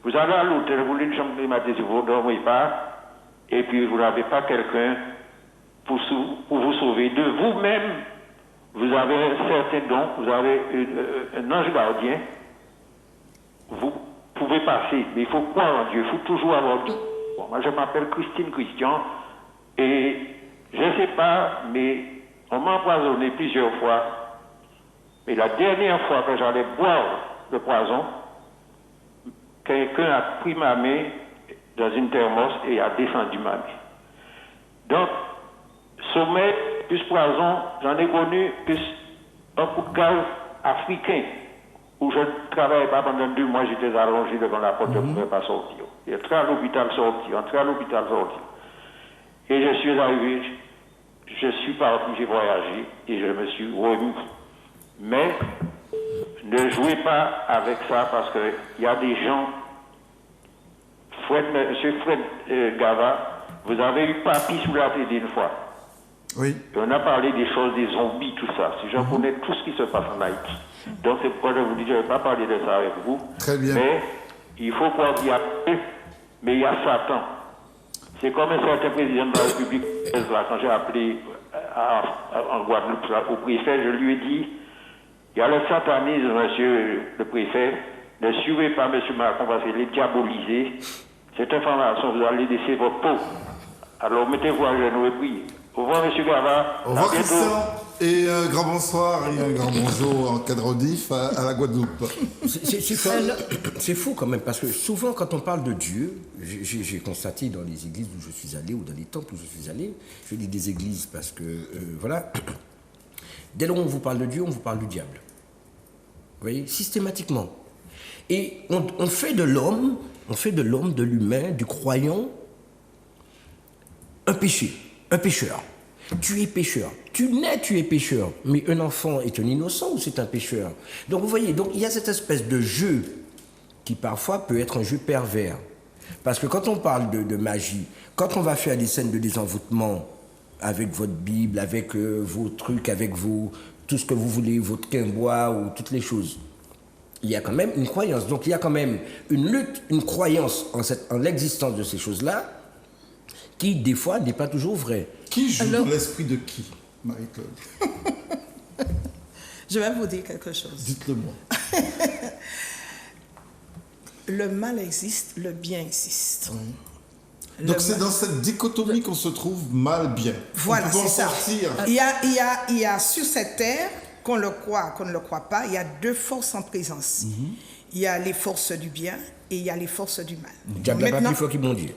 vous allez à l'hôtel, vous voulez une chambre climatisée, vous ne dormez pas, et puis vous n'avez pas quelqu'un pour vous sauver de vous-même. Vous avez un certain don, vous avez un ange gardien, vous pouvez passer, mais il faut croire en Dieu, il faut toujours avoir Dieu. Bon, moi je m'appelle Christine Christian, et je ne sais pas, mais on m'a empoisonné plusieurs fois. Mais la dernière fois que j'allais boire le poison, quelqu'un a pris ma main dans une thermos et a descendu ma main. Donc, sommet plus poison, j'en ai connu plus un coup de gaz africain, où je ne travaillais pas pendant 2 mois, j'étais allongé devant la porte, je ne pouvais pas sortir. Entré à l'hôpital, sorti. Et je suis arrivé, je suis parti, j'ai voyagé, et je me suis remis. Mais ne jouez pas avec ça, parce qu'il y a des gens, M. Fred Gava, vous avez eu Papy sous la télé une fois.
Oui.
Et on a parlé des choses, des zombies, tout ça. Si je connais tout ce qui se passe en Haïti. Donc c'est pourquoi je vous dis, je ne vais pas parler de ça avec vous.
Très bien.
Mais il faut croire qu'il y a Dieu, mais il y a Satan. C'est comme un certain président de la République, là, quand j'ai appelé en Guadeloupe au préfet, je lui ai dit, il y a le satanisme, monsieur le préfet, ne suivez pas monsieur Macron parce qu'il est diabolisé. Cette information, vous allez laisser votre peau. Alors mettez-vous à genoux et priez. Au revoir, monsieur Gava.
Au revoir, Christian. Et un grand bonsoir et un grand bonjour en cadre audif à la Guadeloupe.
C'est fou quand même, parce que souvent quand on parle de Dieu, j'ai constaté dans les églises où je suis allé, ou dans les temples où je suis allé, je dis des églises parce que, voilà, dès lors qu'on vous parle de Dieu, on vous parle du diable. Vous voyez, systématiquement. Et on fait de l'homme, de l'humain, du croyant, un péché, un pécheur. Tu es pécheur. Tu nais, tu es pécheur. Mais un enfant est un innocent ou c'est un pécheur? Donc vous voyez, donc, il y a cette espèce de jeu qui parfois peut être un jeu pervers. Parce que quand on parle de magie, quand on va faire des scènes de désenvoûtement avec votre Bible, avec vos trucs, avec tout ce que vous voulez, votre quimbois ou toutes les choses, il y a quand même une croyance. Donc il y a quand même une lutte, une croyance en l'existence de ces choses-là, qui des fois n'est pas toujours vraie.
Qui joue dans l'esprit de qui, Marie-Claude?
Je vais vous dire quelque chose.
Dites-le-moi.
Le mal existe, le bien existe.
Oui. Donc c'est dans cette dichotomie qu'on se trouve mal-bien.
Voilà, c'est ça.
Sortir.
Il y a sur cette terre, qu'on le croit, qu'on ne le croit pas, il y a 2 forces en présence. Il y a les forces du bien et il y a les forces du mal.
Le diable n'a pas plus fort qu'il bon Dieu.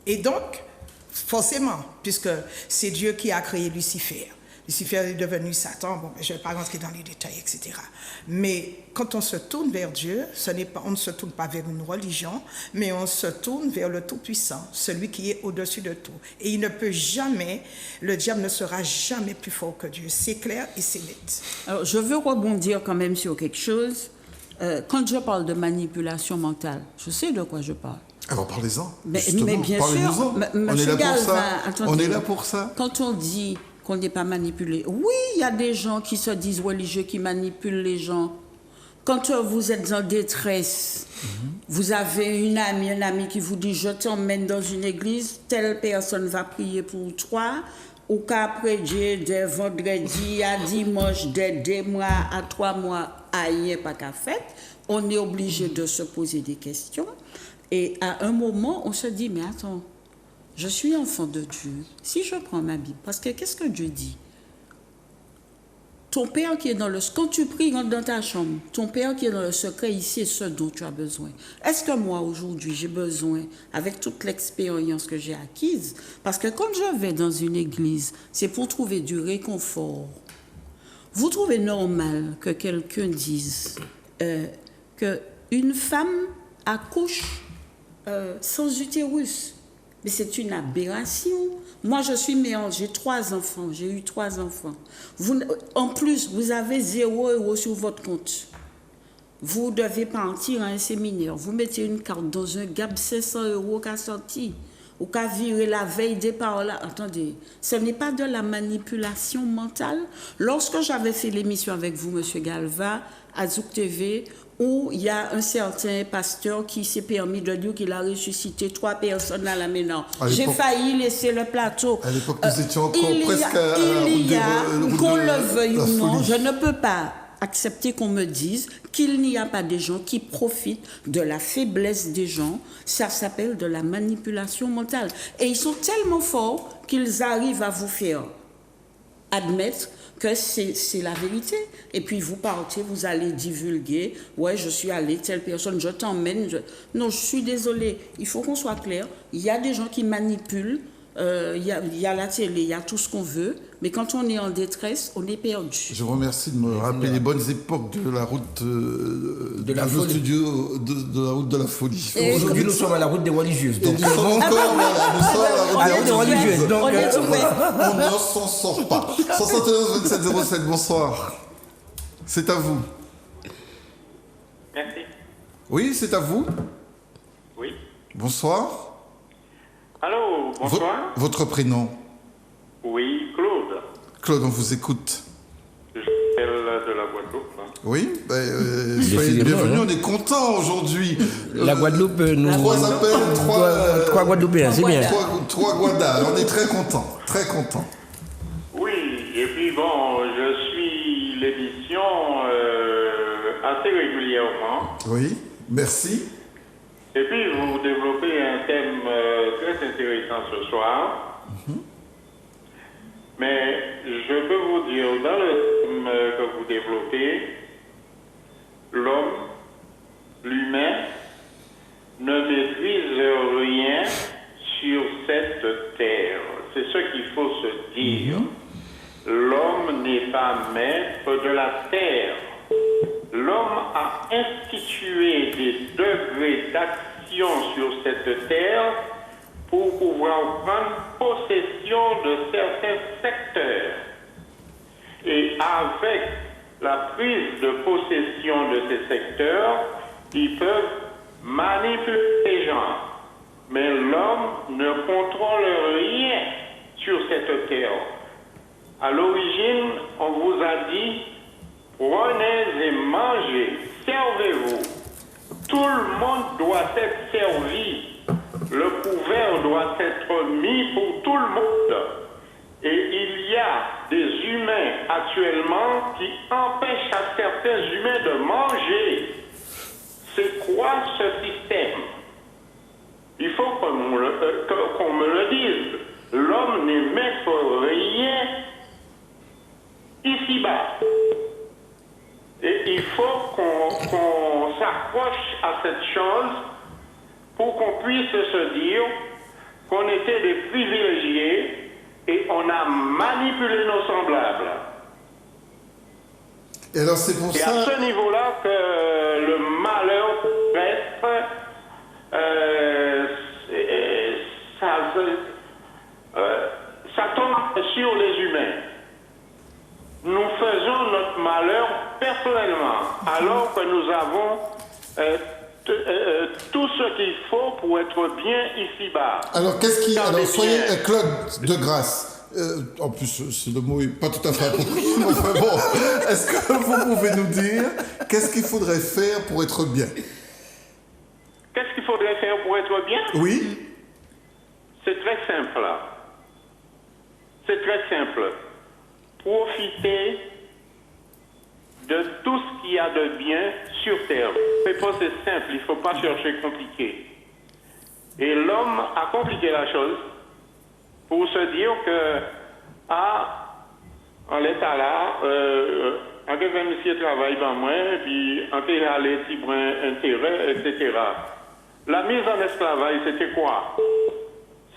Et donc, forcément, puisque c'est Dieu qui a créé Lucifer. Lucifer est devenu Satan, bon, je ne vais pas rentrer dans les détails, etc. Mais quand on se tourne vers Dieu, on ne se tourne pas vers une religion, mais on se tourne vers le Tout-Puissant, celui qui est au-dessus de tout. Et il ne peut jamais, le diable ne sera jamais plus fort que Dieu. C'est clair et c'est net.
Alors, je veux rebondir quand même sur quelque chose. Quand je parle de manipulation mentale, je sais de quoi je parle.
Alors parlez-en.
Mais bien sûr,
on est là pour ça. On est là pour ça.
Quand on dit qu'on n'est pas manipulé, oui, il y a des gens qui se disent religieux, qui manipulent les gens. Quand vous êtes en détresse, vous avez une amie, un ami qui vous dit « je t'emmène dans une église, telle personne va prier pour toi », ou qu'après Dieu, de vendredi à dimanche, de 2 mois à 3 mois, à y pas qu'à fait, on est obligé de se poser des questions. Et à un moment, on se dit, mais attends, je suis enfant de Dieu. Si je prends ma Bible, parce que qu'est-ce que Dieu dit? Ton Père qui est dans le... Quand tu pries, rentre dans ta chambre. Ton Père qui est dans le secret, ici, est ce dont tu as besoin. Est-ce que moi, aujourd'hui, j'ai besoin, avec toute l'expérience que j'ai acquise, parce que quand je vais dans une église, c'est pour trouver du réconfort. Vous trouvez normal que quelqu'un dise qu'une femme accouche sans utérus? Mais c'est une aberration. Moi, je suis mère, j'ai 3 enfants, j'ai eu 3 enfants. En plus, vous avez 0 € sur votre compte. Vous devez partir à un séminaire. Vous mettez une carte dans un gab 500 € qu'a sorti. Ou qu'a viré la veille des paroles. Attendez, ce n'est pas de la manipulation mentale. Lorsque j'avais fait l'émission avec vous, M. Galva, à Zouk TV, où il y a un certain pasteur qui s'est permis de dire qu'il a ressuscité 3 personnes à la maison. J'ai failli laisser le plateau.
À l'époque, nous étions encore presque à
qu'on le veuille ou non,
folie.
je ne peux pas accepter qu'on me dise qu'il n'y a pas des gens qui profitent de la faiblesse des gens. Ça s'appelle de la manipulation mentale. Et ils sont tellement forts qu'ils arrivent à vous faire admettre que c'est la vérité. Et puis vous partez, vous allez divulguer, ouais, je suis allé, telle personne, je t'emmène. Non, je suis désolée, il faut qu'on soit clair. Il y a des gens qui manipulent, il y a la télé, il y a tout ce qu'on veut, mais quand on est en détresse, on est perdu.
Je vous remercie de me rappeler les bonnes époques de la route de
la folie.
studio, de la route de la folie.
Aujourd'hui, nous sommes à la route des religieuses.
Et nous sommes encore, voilà, nous sommes à la route
la route des religieuses. Donc,
On est ouvert.
on ne s'en sort pas. 71 27 07, bonsoir. C'est à vous.
Merci.
Oui, c'est à vous.
Oui.
Bonsoir.
Allô, bonsoir.
Votre prénom?
Oui, Claude.
Claude, on vous écoute.
Je m'appelle de la Guadeloupe.
Oui, soyez les bienvenus, on est contents aujourd'hui.
La Guadeloupe, nous...
3 appels,
3 Guadeloupéens, c'est bien.
3 Guadas, on est très contents, très contents.
Oui, et puis bon, je suis l'émission assez régulièrement.
Oui, merci.
Et puis vous développez un thème très intéressant ce soir. Mais je peux vous dire, dans le thème que vous développez, l'homme, l'humain, ne maîtrise rien sur cette terre. C'est ce qu'il faut se dire. L'homme n'est pas maître de la terre. L'homme a institué des degrés d'action sur cette terre pour pouvoir prendre possession de certains secteurs. Et avec la prise de possession de ces secteurs, ils peuvent manipuler les gens. Mais l'homme ne contrôle rien sur cette terre. À l'origine, on vous a dit, prenez et mangez, servez-vous. Tout le monde doit être servi. Le couvert doit être mis pour tout le monde. Et il y a des humains actuellement qui empêchent à certains humains de manger. C'est quoi ce système? Il faut qu'on me le dise. L'homme n'est maître rien ici-bas. Et il faut qu'on s'accroche à cette chose pour qu'on puisse se dire qu'on était des privilégiés et on a manipulé nos semblables.
Et alors c'est pour
C'est
ça...
à ce niveau-là que le malheur terrestre, ça tombe sur les humains. Nous faisons notre malheur personnellement, alors que nous avons tout ce qu'il faut pour être bien ici-bas.
Alors qu'est-ce qui...
Dans
Alors
les
soyez...
biens.
Claude, de grâce. En plus, le mot n'est pas tout à fait approprié, mais enfin bon. Est-ce que vous pouvez nous dire qu'est-ce qu'il faudrait faire pour être bien?
Qu'est-ce qu'il faudrait faire pour être bien?
Oui.
C'est très simple. C'est très simple. Profiter de tout ce qu'il y a de bien sur Terre. La réponse est simple, il ne faut pas chercher compliqué. Et l'homme a compliqué la chose pour se dire que, en l'état là, en quelqu'un monsieur travaille pas moins, puis en fait aller un intérêt, etc. La mise en esclavage, c'était quoi?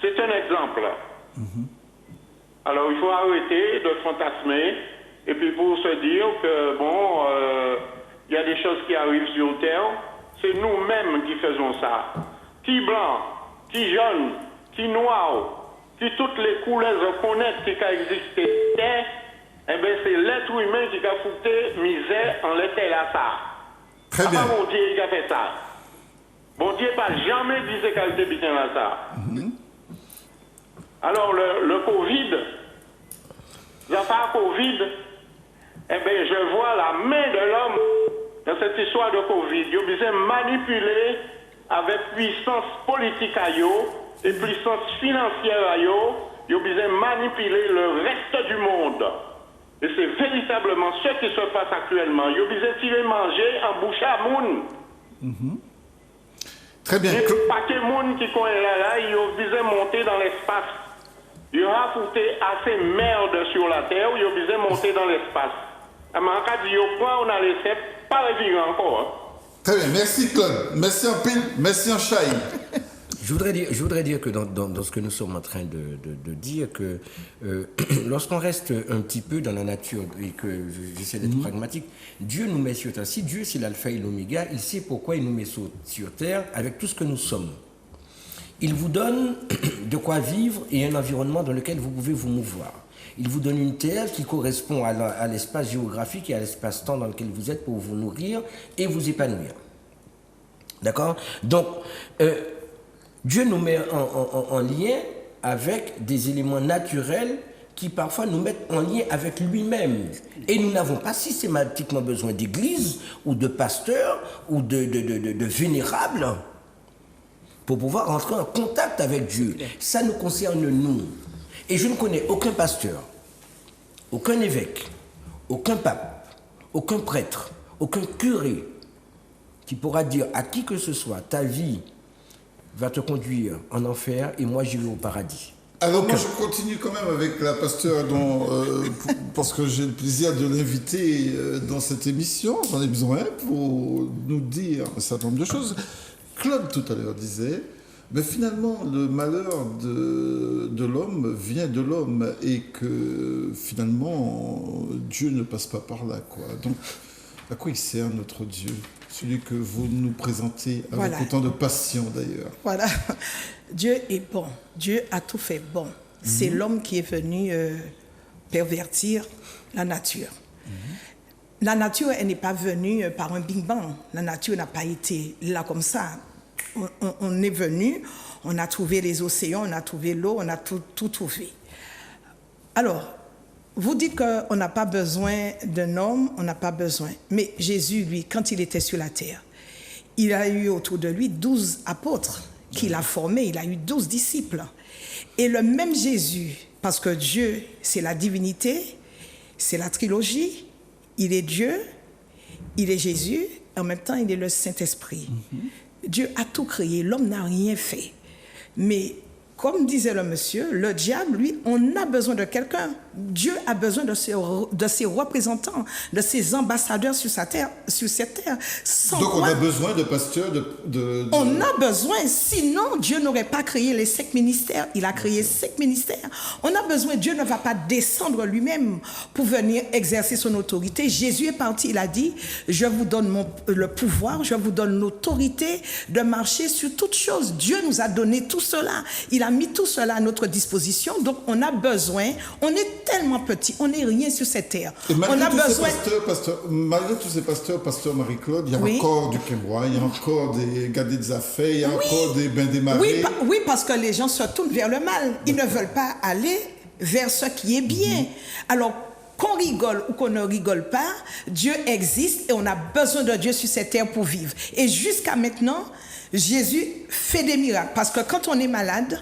C'est un exemple. Alors il faut arrêter de fantasmer et puis pour se dire que bon, il y a des choses qui arrivent sur Terre, c'est nous-mêmes qui faisons ça. Qui blanc, qui jaune, qui noir, qui toutes les couleurs reconnaissent qui a existé, eh bien c'est l'être humain qui a foutu misère en l'état là ça.
Très bien.
Mon Dieu qui a fait ça. Bon Dieu pas jamais dit qu'elle était bien là ça. Alors le Covid, l'affaire Covid, eh bien je vois la main de l'homme dans cette histoire de Covid, ils ont besoin de manipuler avec puissance politique à eux et puissance financière à eux, ils ont besoin de manipuler le reste du monde. Et c'est véritablement ce qui se passe actuellement. Ils ont besoin de tirer manger en bouche à moun.
Très bien.
Il y a pas de monde qui connaît là, ils ont besoin de monter dans l'espace. Ils ont rafouté assez merde sur la terre, ils ont besoin de monter dans l'espace. Mais en cas de on a laissé pas revenir encore.
Très bien. Merci Claude. Merci en pile. Merci en Chahine.
Je voudrais dire que dans ce que nous sommes en train de dire, que lorsqu'on reste un petit peu dans la nature et que j'essaie d'être pragmatique, Dieu nous met sur terre. Si Dieu c'est l'alpha et l'oméga, il sait pourquoi il nous met sur terre avec tout ce que nous sommes. Il vous donne de quoi vivre et un environnement dans lequel vous pouvez vous mouvoir. Il vous donne une terre qui correspond à l'espace géographique et à l'espace-temps dans lequel vous êtes pour vous nourrir et vous épanouir. D'accord ? Donc, Dieu nous met en lien avec des éléments naturels qui parfois nous mettent en lien avec lui-même. Et nous n'avons pas systématiquement besoin d'église ou de pasteurs ou de vénérables pour pouvoir entrer en contact avec Dieu. Ça nous concerne nous. Et je ne connais aucun pasteur, aucun évêque, aucun pape, aucun prêtre, aucun curé qui pourra dire à qui que ce soit, ta vie va te conduire en enfer et moi j'irai au paradis.
Alors moi je continue quand même avec la pasteur parce que j'ai le plaisir de l'inviter dans cette émission. J'en ai besoin pour nous dire un certain nombre de choses. Claude tout à l'heure disait, mais finalement le malheur de l'homme vient de l'homme et que finalement Dieu ne passe pas par là, quoi. Donc à quoi il sert notre Dieu, celui que vous nous présentez avec autant de passion d'ailleurs?
Voilà, Dieu est bon, Dieu a tout fait bon. C'est l'homme qui est venu pervertir la nature. La nature, elle n'est pas venue par un Big Bang. La nature n'a pas été là comme ça. On est venu, on a trouvé les océans, on a trouvé l'eau, on a tout trouvé. Alors, vous dites qu'on n'a pas besoin d'un homme, on n'a pas besoin. Mais Jésus, lui, quand il était sur la terre, il a eu autour de lui 12 apôtres qu'il a formés, il a eu 12 disciples. Et le même Jésus, parce que Dieu, c'est la divinité, c'est la trilogie, il est Dieu, il est Jésus, en même temps, il est le Saint-Esprit. Dieu a tout créé, l'homme n'a rien fait. Mais comme disait le monsieur, le diable, lui, on a besoin de quelqu'un. Dieu a besoin de ses représentants, de ses ambassadeurs sur cette terre.
Donc on a besoin de pasteurs,
On a besoin, sinon Dieu n'aurait pas créé les 5 ministères. Il a créé 5 ministères. On a besoin, Dieu ne va pas descendre lui-même pour venir exercer son autorité. Jésus est parti, il a dit, je vous donne le pouvoir, je vous donne l'autorité de marcher sur toutes choses. Dieu nous a donné tout cela. Il a mis tout cela à notre disposition. Donc on a besoin, on est tellement petit, on n'est rien sur cette terre.
Et malgré
on a besoin.
Malgré tous ces pasteurs, pasteur Marie-Claude, il y a encore du Quémois, il y a encore des gardés des affaires, il y a encore des bains des marées.
Oui, parce que les gens se tournent vers le mal. Ils ne veulent pas aller vers ce qui est bien. Alors, qu'on rigole ou qu'on ne rigole pas, Dieu existe et on a besoin de Dieu sur cette terre pour vivre. Et jusqu'à maintenant, Jésus fait des miracles. Parce que quand on est malade,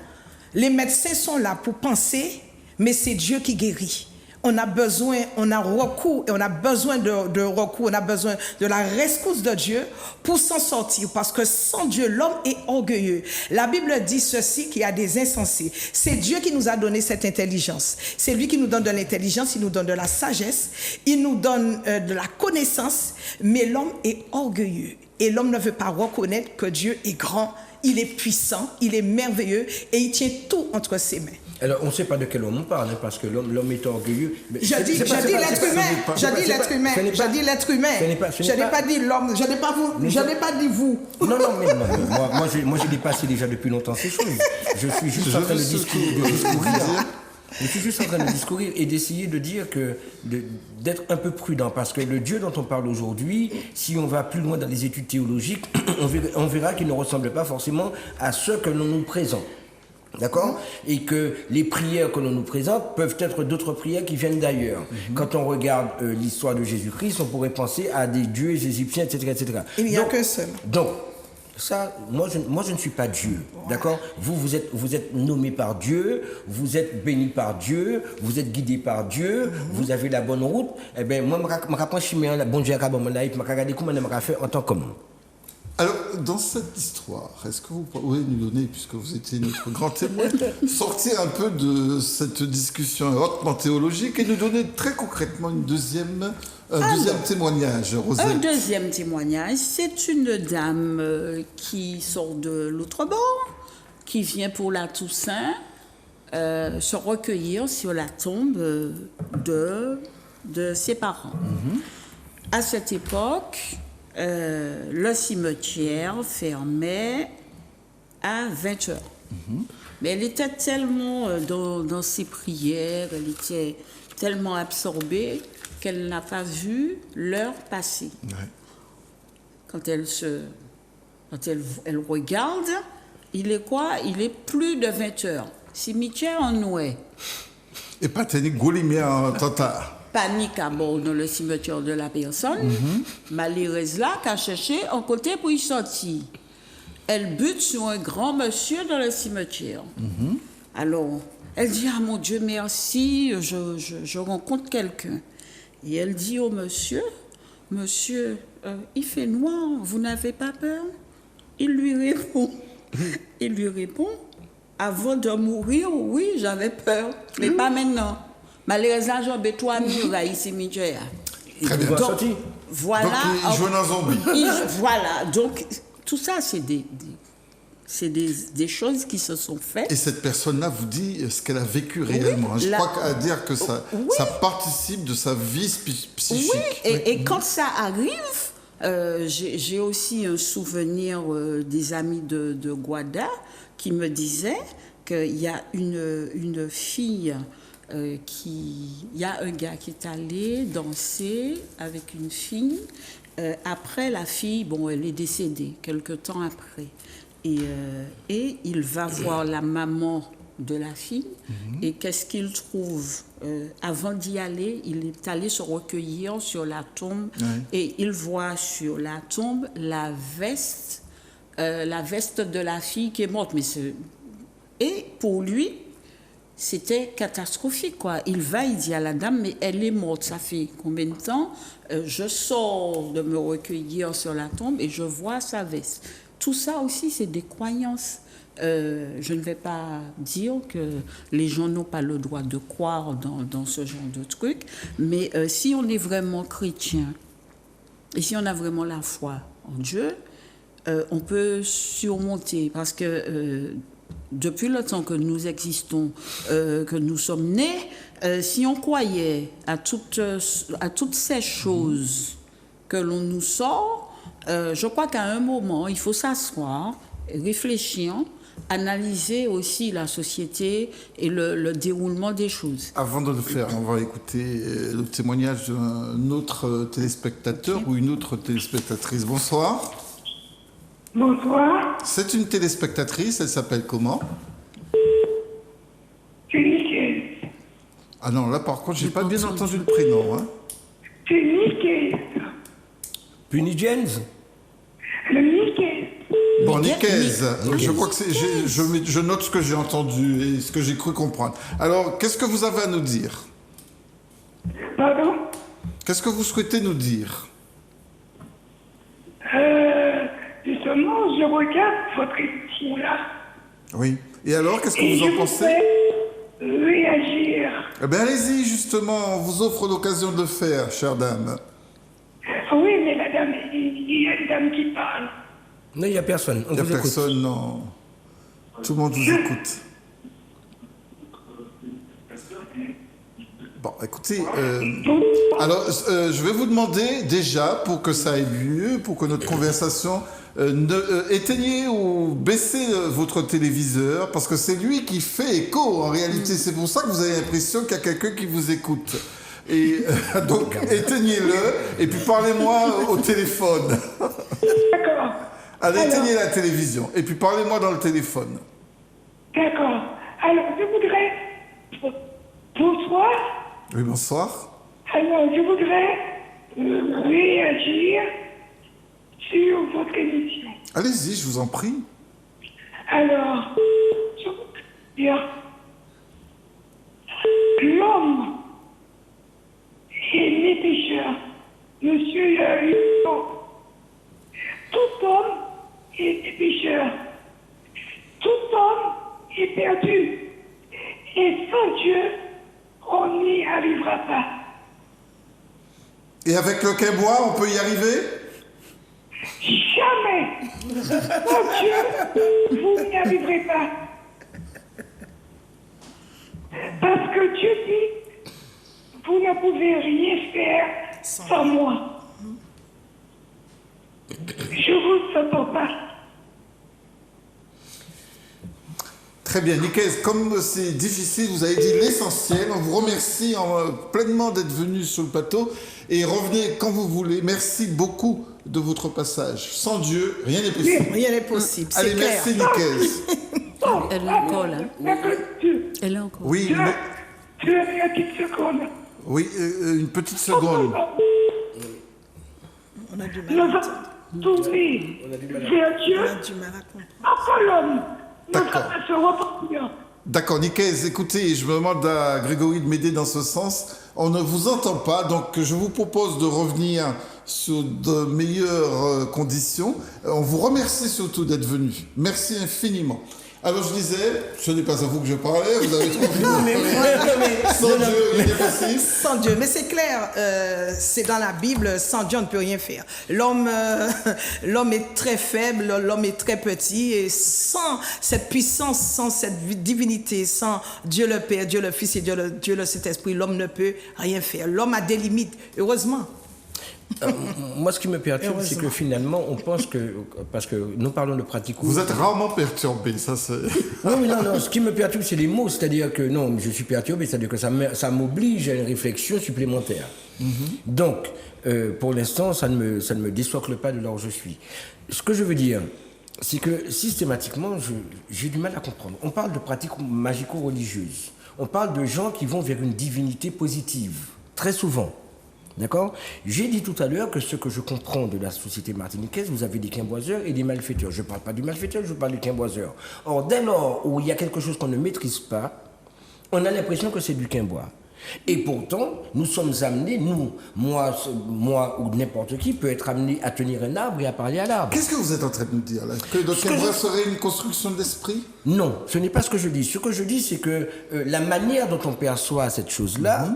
les médecins sont là pour penser, mais c'est Dieu qui guérit. On a besoin, on a recours, et on a besoin de recours, on a besoin de la rescousse de Dieu pour s'en sortir. Parce que sans Dieu, l'homme est orgueilleux. La Bible dit ceci, qu'il y a des insensés. C'est Dieu qui nous a donné cette intelligence. C'est lui qui nous donne de l'intelligence, il nous donne de la sagesse, il nous donne de la connaissance, mais l'homme est orgueilleux. Et l'homme ne veut pas reconnaître que Dieu est grand, il est puissant, il est merveilleux et il tient tout entre ses mains.
Alors, on ne sait pas de quel homme on parle, parce que l'homme est orgueilleux.
Je dis l'être humain. Je dis l'être humain. Je n'ai pas dit l'homme. Je n'ai pas dit vous.
Non. Moi, j'ai dépassé déjà depuis longtemps ces choses. Je suis juste en train de discourir. Je suis juste en train de discourir et d'essayer de dire d'être un peu prudent, parce que le Dieu dont on parle aujourd'hui, si on va plus loin dans les études théologiques, on verra qu'il ne ressemble pas forcément à ce que l'on nous présente. D'accord? Et que les prières que l'on nous présente peuvent être d'autres prières qui viennent d'ailleurs. Quand on regarde l'histoire de Jésus-Christ, on pourrait penser à des dieux égyptiens, etc. etc.
Il n'y a qu'un seul.
Donc, ça, moi je ne suis pas Dieu, d'accord? Vous êtes nommé par Dieu, vous êtes béni par Dieu, vous êtes guidé par Dieu, vous avez la bonne route. Eh bien, moi, je vais prendre la bonne Dieu, je vais regarder comment je vais faire en tant qu'homme.
Alors, dans cette histoire, est-ce que vous pouvez nous donner, puisque vous étiez notre grand témoin, sortir un peu de cette discussion hautement théologique et nous donner très concrètement un deuxième témoignage, Rosette?
Un deuxième témoignage, c'est une dame qui sort de l'autre bord, qui vient pour la Toussaint se recueillir sur la tombe de ses parents. À cette époque, le cimetière fermait à 20h. Mais elle était tellement dans ses prières, elle était tellement absorbée qu'elle n'a pas vu l'heure passer.
Ouais.
Quand elle regarde, il est quoi? Il est plus de 20h. Cimetière en noué.
Et pas tenir Goulimia en tata.
Panique à bord dans le cimetière de la personne. Malheureuse là, qui a cherché un côté pour y sortir. Elle bute sur un grand monsieur dans le cimetière. Alors, elle dit, ah mon Dieu, merci, je rencontre quelqu'un. Et elle dit au monsieur, monsieur, il fait noir, vous n'avez pas peur? Il lui répond, avant de mourir, oui, j'avais peur, mais pas maintenant. Malheureusement, j'ai 3 murailles cimetière.
Très bien.
Donc, voilà.
Donc, il joue un zombie.
Voilà. Donc, tout ça, c'est des choses qui se sont faites.
Et cette personne-là vous dit ce qu'elle a vécu réellement. Je crois qu'à dire que ça participe de sa vie psychique.
Oui, et quand ça arrive, j'ai aussi un souvenir des amis de Guada qui me disaient qu'il y a une fille... il y a un gars qui est allé danser avec une fille. Après, la fille, elle est décédée quelque temps après. Et il va voir la maman de la fille. Et qu'est-ce qu'il trouve? Avant d'y aller, il est allé se recueillir sur la tombe. Et il voit sur la tombe la veste de la fille qui est morte. Et pour lui, c'était catastrophique, quoi. Il dit à la dame, mais elle est morte, ça fait combien de temps? Je sors de me recueillir sur la tombe et je vois sa veste. Tout ça aussi, c'est des croyances. Je ne vais pas dire que les gens n'ont pas le droit de croire dans ce genre de trucs, mais si on est vraiment chrétien et si on a vraiment la foi en Dieu, on peut surmonter, parce que... depuis le temps que nous existons, que nous sommes nés, si on croyait à toutes ces choses que l'on nous sort, je crois qu'à un moment, il faut s'asseoir, réfléchir, analyser aussi la société et le déroulement des choses.
Avant de le faire, on va écouter le témoignage d'un autre téléspectateur ou une autre téléspectatrice. Bonsoir.
Bonsoir.
C'est une téléspectatrice, elle s'appelle comment?
Puniquaise.
Ah non, là par contre, j'ai pas bien entendu le prénom. Hein.
Puniquaise.
Puniquaise?
Le Niquaise.
Bon, Nicaise. Je crois que c'est. Je note ce que j'ai entendu et ce que j'ai cru comprendre. Alors, qu'est-ce que vous avez à nous dire?
Pardon?
Qu'est-ce que vous souhaitez nous dire?
Justement, je regarde votre émission là.
Oui. Et alors, qu'est-ce que vous en pensez?
Je voudrais réagir.
Eh bien, allez-y, justement, on vous offre l'occasion de le faire, chère dame.
Oui, mais la dame, il y a une dame qui parle.
Non, il n'y a personne. On
Il n'y a
vous écoute.
personne, non. Tout le monde vous écoute. Bon, écoutez, alors je vais vous demander déjà, pour que ça aille mieux, pour que notre conversation, éteignez ou baissez votre téléviseur, parce que c'est lui qui fait écho en réalité. C'est pour ça que vous avez l'impression qu'il y a quelqu'un qui vous écoute. Et donc, éteignez-le et puis parlez-moi au téléphone.
D'accord.
Allez, éteignez la télévision et puis parlez-moi dans le téléphone.
D'accord. Alors, je voudrais... Bonsoir.
Oui, bonsoir.
Alors, je voudrais réagir sur votre émission.
Allez-y, je vous en prie.
Alors, je voudrais dire, l'homme est né pécheur. Monsieur Hugo, tout homme est né pécheur. Tout homme est perdu. Et sans Dieu, on n'y arrivera pas.
Et avec le quai-bois, on peut y arriver?
Jamais. Sans Dieu, vous n'y arriverez pas. Parce que Dieu dit, vous ne pouvez rien faire sans moi. Je vous entends pas.
Très bien, Nicaise, comme c'est difficile, vous avez dit l'essentiel. On vous remercie pleinement d'être venu sur le plateau et revenez quand vous voulez. Merci beaucoup de votre passage. Sans Dieu, rien n'est possible.
Rien n'est possible, c'est
Allez,
clair.
merci Nicaise.
Elle est encore là.
Dieu,
Elle est encore.
Oui,
Dieu, une petite seconde.
oui, une petite seconde.
On a du
Nous
mal à
avons
entendre.
tourné vers Dieu.
On a du mal à comprendre.
Encore l'homme. Nous
D'accord.
allons se repentir.
D'accord, Nicaise, écoutez, je me demande à Grégory de m'aider dans ce sens. On ne vous entend pas, donc je vous propose de revenir sur de meilleures conditions. On vous remercie surtout d'être venu. Merci infiniment. Alors je disais, ce n'est pas à vous que je parlais, vous avez trop vu.
Non, mais
Sans Dieu, il est possible.
sans Dieu, mais c'est clair, c'est dans la Bible, sans Dieu on ne peut rien faire. L'homme est très faible, l'homme est très petit, et sans cette puissance, sans cette divinité, sans Dieu le Père, Dieu le Fils et Dieu le Saint-Esprit, l'homme ne peut rien faire. L'homme a des limites, heureusement.
Moi, ce qui me perturbe, c'est que finalement, on pense que, parce que nous parlons de pratico.
Vous êtes rarement perturbé, ça c'est...
Non, mais non, ce qui me perturbe, c'est les mots. C'est-à-dire que non, je suis perturbé, c'est-à-dire que ça m'oblige à une réflexion supplémentaire. Donc, pour l'instant, ça ne me désocle pas de là où je suis. Ce que je veux dire, c'est que systématiquement, j'ai du mal à comprendre. On parle de pratiques magico-religieuses. On parle de gens qui vont vers une divinité positive, très souvent. D'accord? J'ai dit tout à l'heure que ce que je comprends de la société martiniquaise, vous avez des quimboiseurs et des malfaiteurs. Je ne parle pas du malfaiteur, je parle du quimboiseur. Or, dès lors où il y a quelque chose qu'on ne maîtrise pas, on a l'impression que c'est du quimbois. Et pourtant, nous sommes amenés, moi ou n'importe qui peut être amené à tenir un arbre et à parler à l'arbre.
Qu'est-ce que vous êtes en train de nous dire là? Que le quimbois serait une construction de l'esprit?
Non, ce n'est pas ce que je dis. Ce que je dis, c'est que la manière dont on perçoit cette chose-là,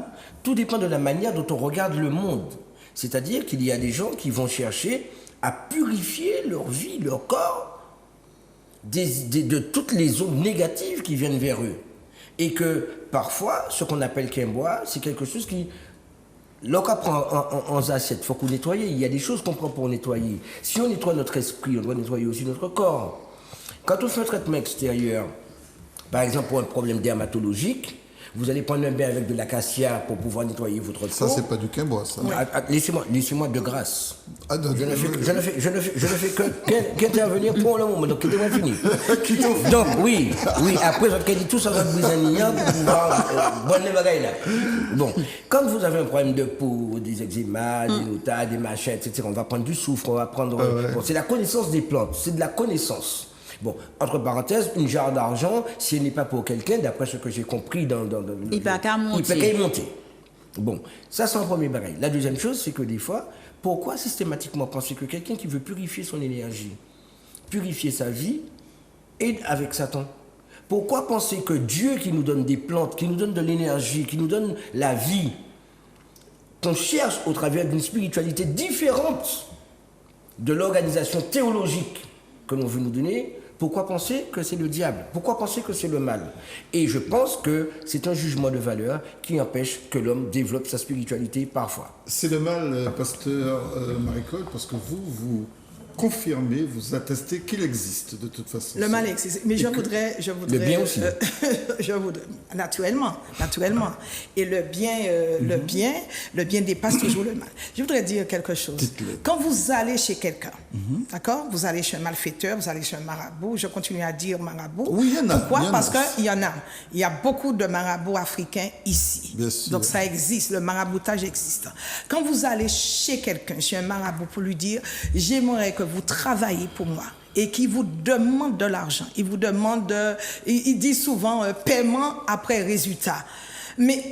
tout dépend de la manière dont on regarde le monde. C'est-à-dire qu'il y a des gens qui vont chercher à purifier leur vie, leur corps, de toutes les ondes négatives qui viennent vers eux. Et que parfois, ce qu'on appelle quimbois, c'est quelque chose qui... Lorsqu'on prend en assiette, il faut qu'on nettoie. Il y a des choses qu'on prend pour nettoyer. Si on nettoie notre esprit, on doit nettoyer aussi notre corps. Quand on fait un traitement extérieur, par exemple pour un problème dermatologique, vous allez prendre un bain avec de l'acacia pour pouvoir nettoyer votre corps.
Ça, c'est pas du quimbois, ça.
Laissez-moi de grâce.
Ah, non,
Je ne fais qu'intervenir pour le moment, donc quittez-moi fini. Donc, oui, après, votre dit tout ça va briser pour pouvoir bonne bagaille là. Bon, quand vous avez un problème de peau, des eczémas, des notas, des machins, etc., on va prendre du soufre, on va prendre... Bon, c'est la connaissance des plantes, c'est de la connaissance. Bon, entre parenthèses, une jarre d'argent, si elle n'est pas pour quelqu'un, d'après ce que j'ai compris
Il peut qu'à monter.
Il peut qu'à y monter. Bon, ça c'est un premier bagage. La deuxième chose, c'est que des fois, pourquoi systématiquement penser que quelqu'un qui veut purifier son énergie, purifier sa vie, est avec Satan? Pourquoi penser que Dieu qui nous donne des plantes, qui nous donne de l'énergie, qui nous donne la vie, qu'on cherche au travers d'une spiritualité différente de l'organisation théologique que l'on veut nous donner, pourquoi penser que c'est le diable? Pourquoi penser que c'est le mal? Et je pense que c'est un jugement de valeur qui empêche que l'homme développe sa spiritualité parfois.
C'est le mal, pasteur Marie-Claude, parce que vous confirmez, vous attestez qu'il existe de toute façon.
Le mal existe, mais je voudrais,
le bien aussi.
je voudrais, naturellement. Et le bien dépasse toujours le mal. Je voudrais dire quelque chose.
Dites-le.
Quand vous allez chez quelqu'un, d'accord, vous allez chez un malfaiteur, vous allez chez un marabout. Je continue à dire marabout.
Oui, il y en a.
Pourquoi?
Il y en
Parce
a.
qu'il y en a. Il y a beaucoup de marabouts africains ici.
Bien sûr.
Donc ça existe, le maraboutage existe. Quand vous allez chez quelqu'un, chez un marabout, pour lui dire, j'aimerais que vous travaillez pour moi, et qui vous demande de l'argent, il vous demande, il dit souvent paiement après résultat. Mais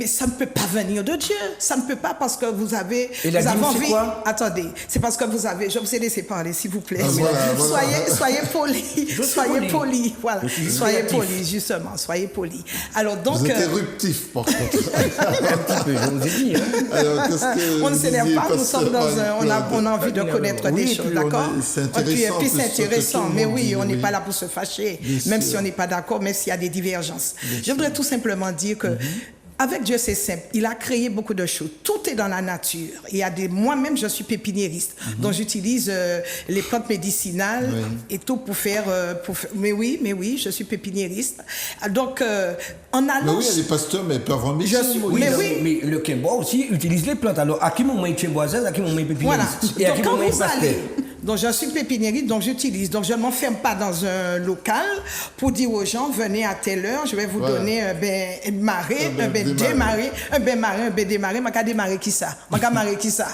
ça ne peut pas venir de Dieu. Ça ne peut pas parce que vous avez...
Et la
vous avez
dîme, c'est
envie...
quoi?
Attendez, c'est parce que vous avez... Je vous ai laissé parler, s'il vous plaît.
Ah, voilà.
Soyez polis. Soyez polis. Voilà.
Je suis
Soyez
créatif.
polis, justement. Soyez polis. Alors, donc...
Vous êtes éruptif, par contre.
Un petit peu, je vous ai dit. Hein.
Alors, qu'est-ce que
on ne
vous
s'énerve
disiez,
pas, nous sommes dans
Pasteur
un... On a envie de connaître
Oui,
des
et
choses,
puis on
d'accord?
est- c'est
Et
intéressant,
puis
en
c'est
plus, ce que
intéressant.
tout le
Mais
monde
oui,
dit,
on n'est
oui.
pas là pour se fâcher,
Bien
même
sûr.
si on n'est pas d'accord, même s'il y a des divergences. Je voudrais tout simplement dire que avec Dieu, c'est simple. Il a créé beaucoup de choses. Tout est dans la nature. Il y a des... Moi-même, je suis pépiniériste. Donc, j'utilise les plantes médicinales et tout pour faire... Mais oui, je suis pépiniériste. Donc, en
Mais
allant...
oui, il y a des pasteurs, mais ils peuvent en
Je suis- mais oui.
Mais le Kemba aussi utilise les plantes. Alors, à qui moment il est boisé, à qui moment il est
Voilà.
pépiniériste et à
Donc,
qui
quand
moment il est
vous
pasteur.
allez, donc je suis pépiniériste, donc j'utilise. Donc, je ne m'enferme pas dans un local pour dire aux gens, venez à telle heure, je vais vous
Voilà.
donner un bain maré,
Un
un
bain
bain démarré, un bain maré, un bain démarré. Je vais démarrer qui ça? Je vais démarrer qui ça?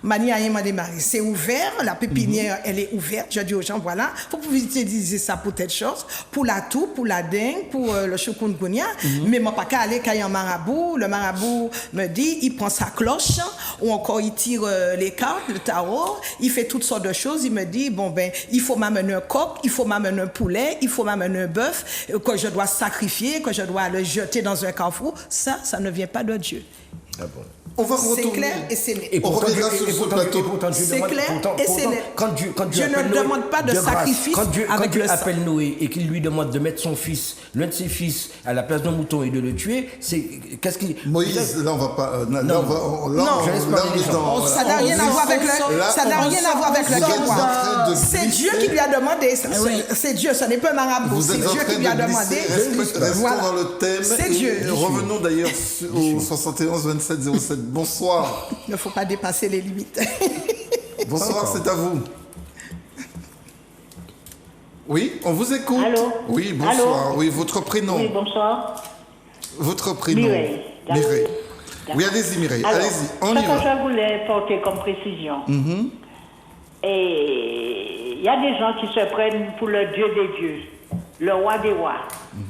Mani rien m'a démarré. C'est ouvert, la pépinière, elle est ouverte. Je dis aux gens, voilà, vous pouvez utiliser ça pour telle chose, pour la toux, pour la dengue, pour le chikungunya. Mais moi, pas qu'à aller quand il y a un marabout. Le marabout me dit, il prend sa cloche, ou encore il tire les cartes, le tarot, il fait toutes sortes de choses. Il me dit, bon ben, il faut m'amener un coq, il faut m'amener un poulet, il faut m'amener un bœuf, que je dois sacrifier, que je dois le jeter dans un carrefour. Ça ne vient pas de Dieu.
Ah bon.
On va
C'est
retourner.
clair et c'est net.
Et
On
pourtant,
reviendra
Dieu-
sur
et
ce
pourtant-
plateau.
et pourtant, Dieu
C'est
demande-
clair
pourtant-
et c'est
pourtant,
net.
quand Dieu
Dieu ne
appelle Noé
demande pas de
grâce,
sacrifice
quand Dieu
avec le sang.
appelle Noé et qu'il lui demande de mettre son fils, l'un de ses fils, à la place d'un mouton et de le tuer, c'est qu'est-ce qu'il...
Moïse, là on va pas. Là,
Non.
on va.
Non.
Je laisse
là,
parler
on
les
est
gens.
dans.
Ça n'a rien à voir avec le.
Là,
Ça n'a
on
rien à voir avec le
vous êtes
Kemba.
en train de
C'est
glisser.
Dieu qui lui a demandé.
oui.
C'est Dieu, ce n'est pas un marabout.
Vous
C'est
êtes en
Dieu
train
qui lui a
de
demandé.
glisser. Restons
Voilà.
dans le thème.
C'est
et
Dieu.
Revenons d'ailleurs au 71 27 07. Bonsoir.
Il ne faut pas dépasser les limites.
Bonsoir, c'est à vous. Oui, on vous écoute.
Allô?
Oui, bonsoir.
Allô?
Oui, votre prénom.
Oui, bonsoir.
Votre prénom.
Mireille.
Mireille.
D'accord.
Oui, allez-y, Mireille.
Alors,
Allez-y, on
ce
y
que
va.
je voulais porter comme précision, et il y a des gens qui se prennent pour le Dieu des dieux, le roi des rois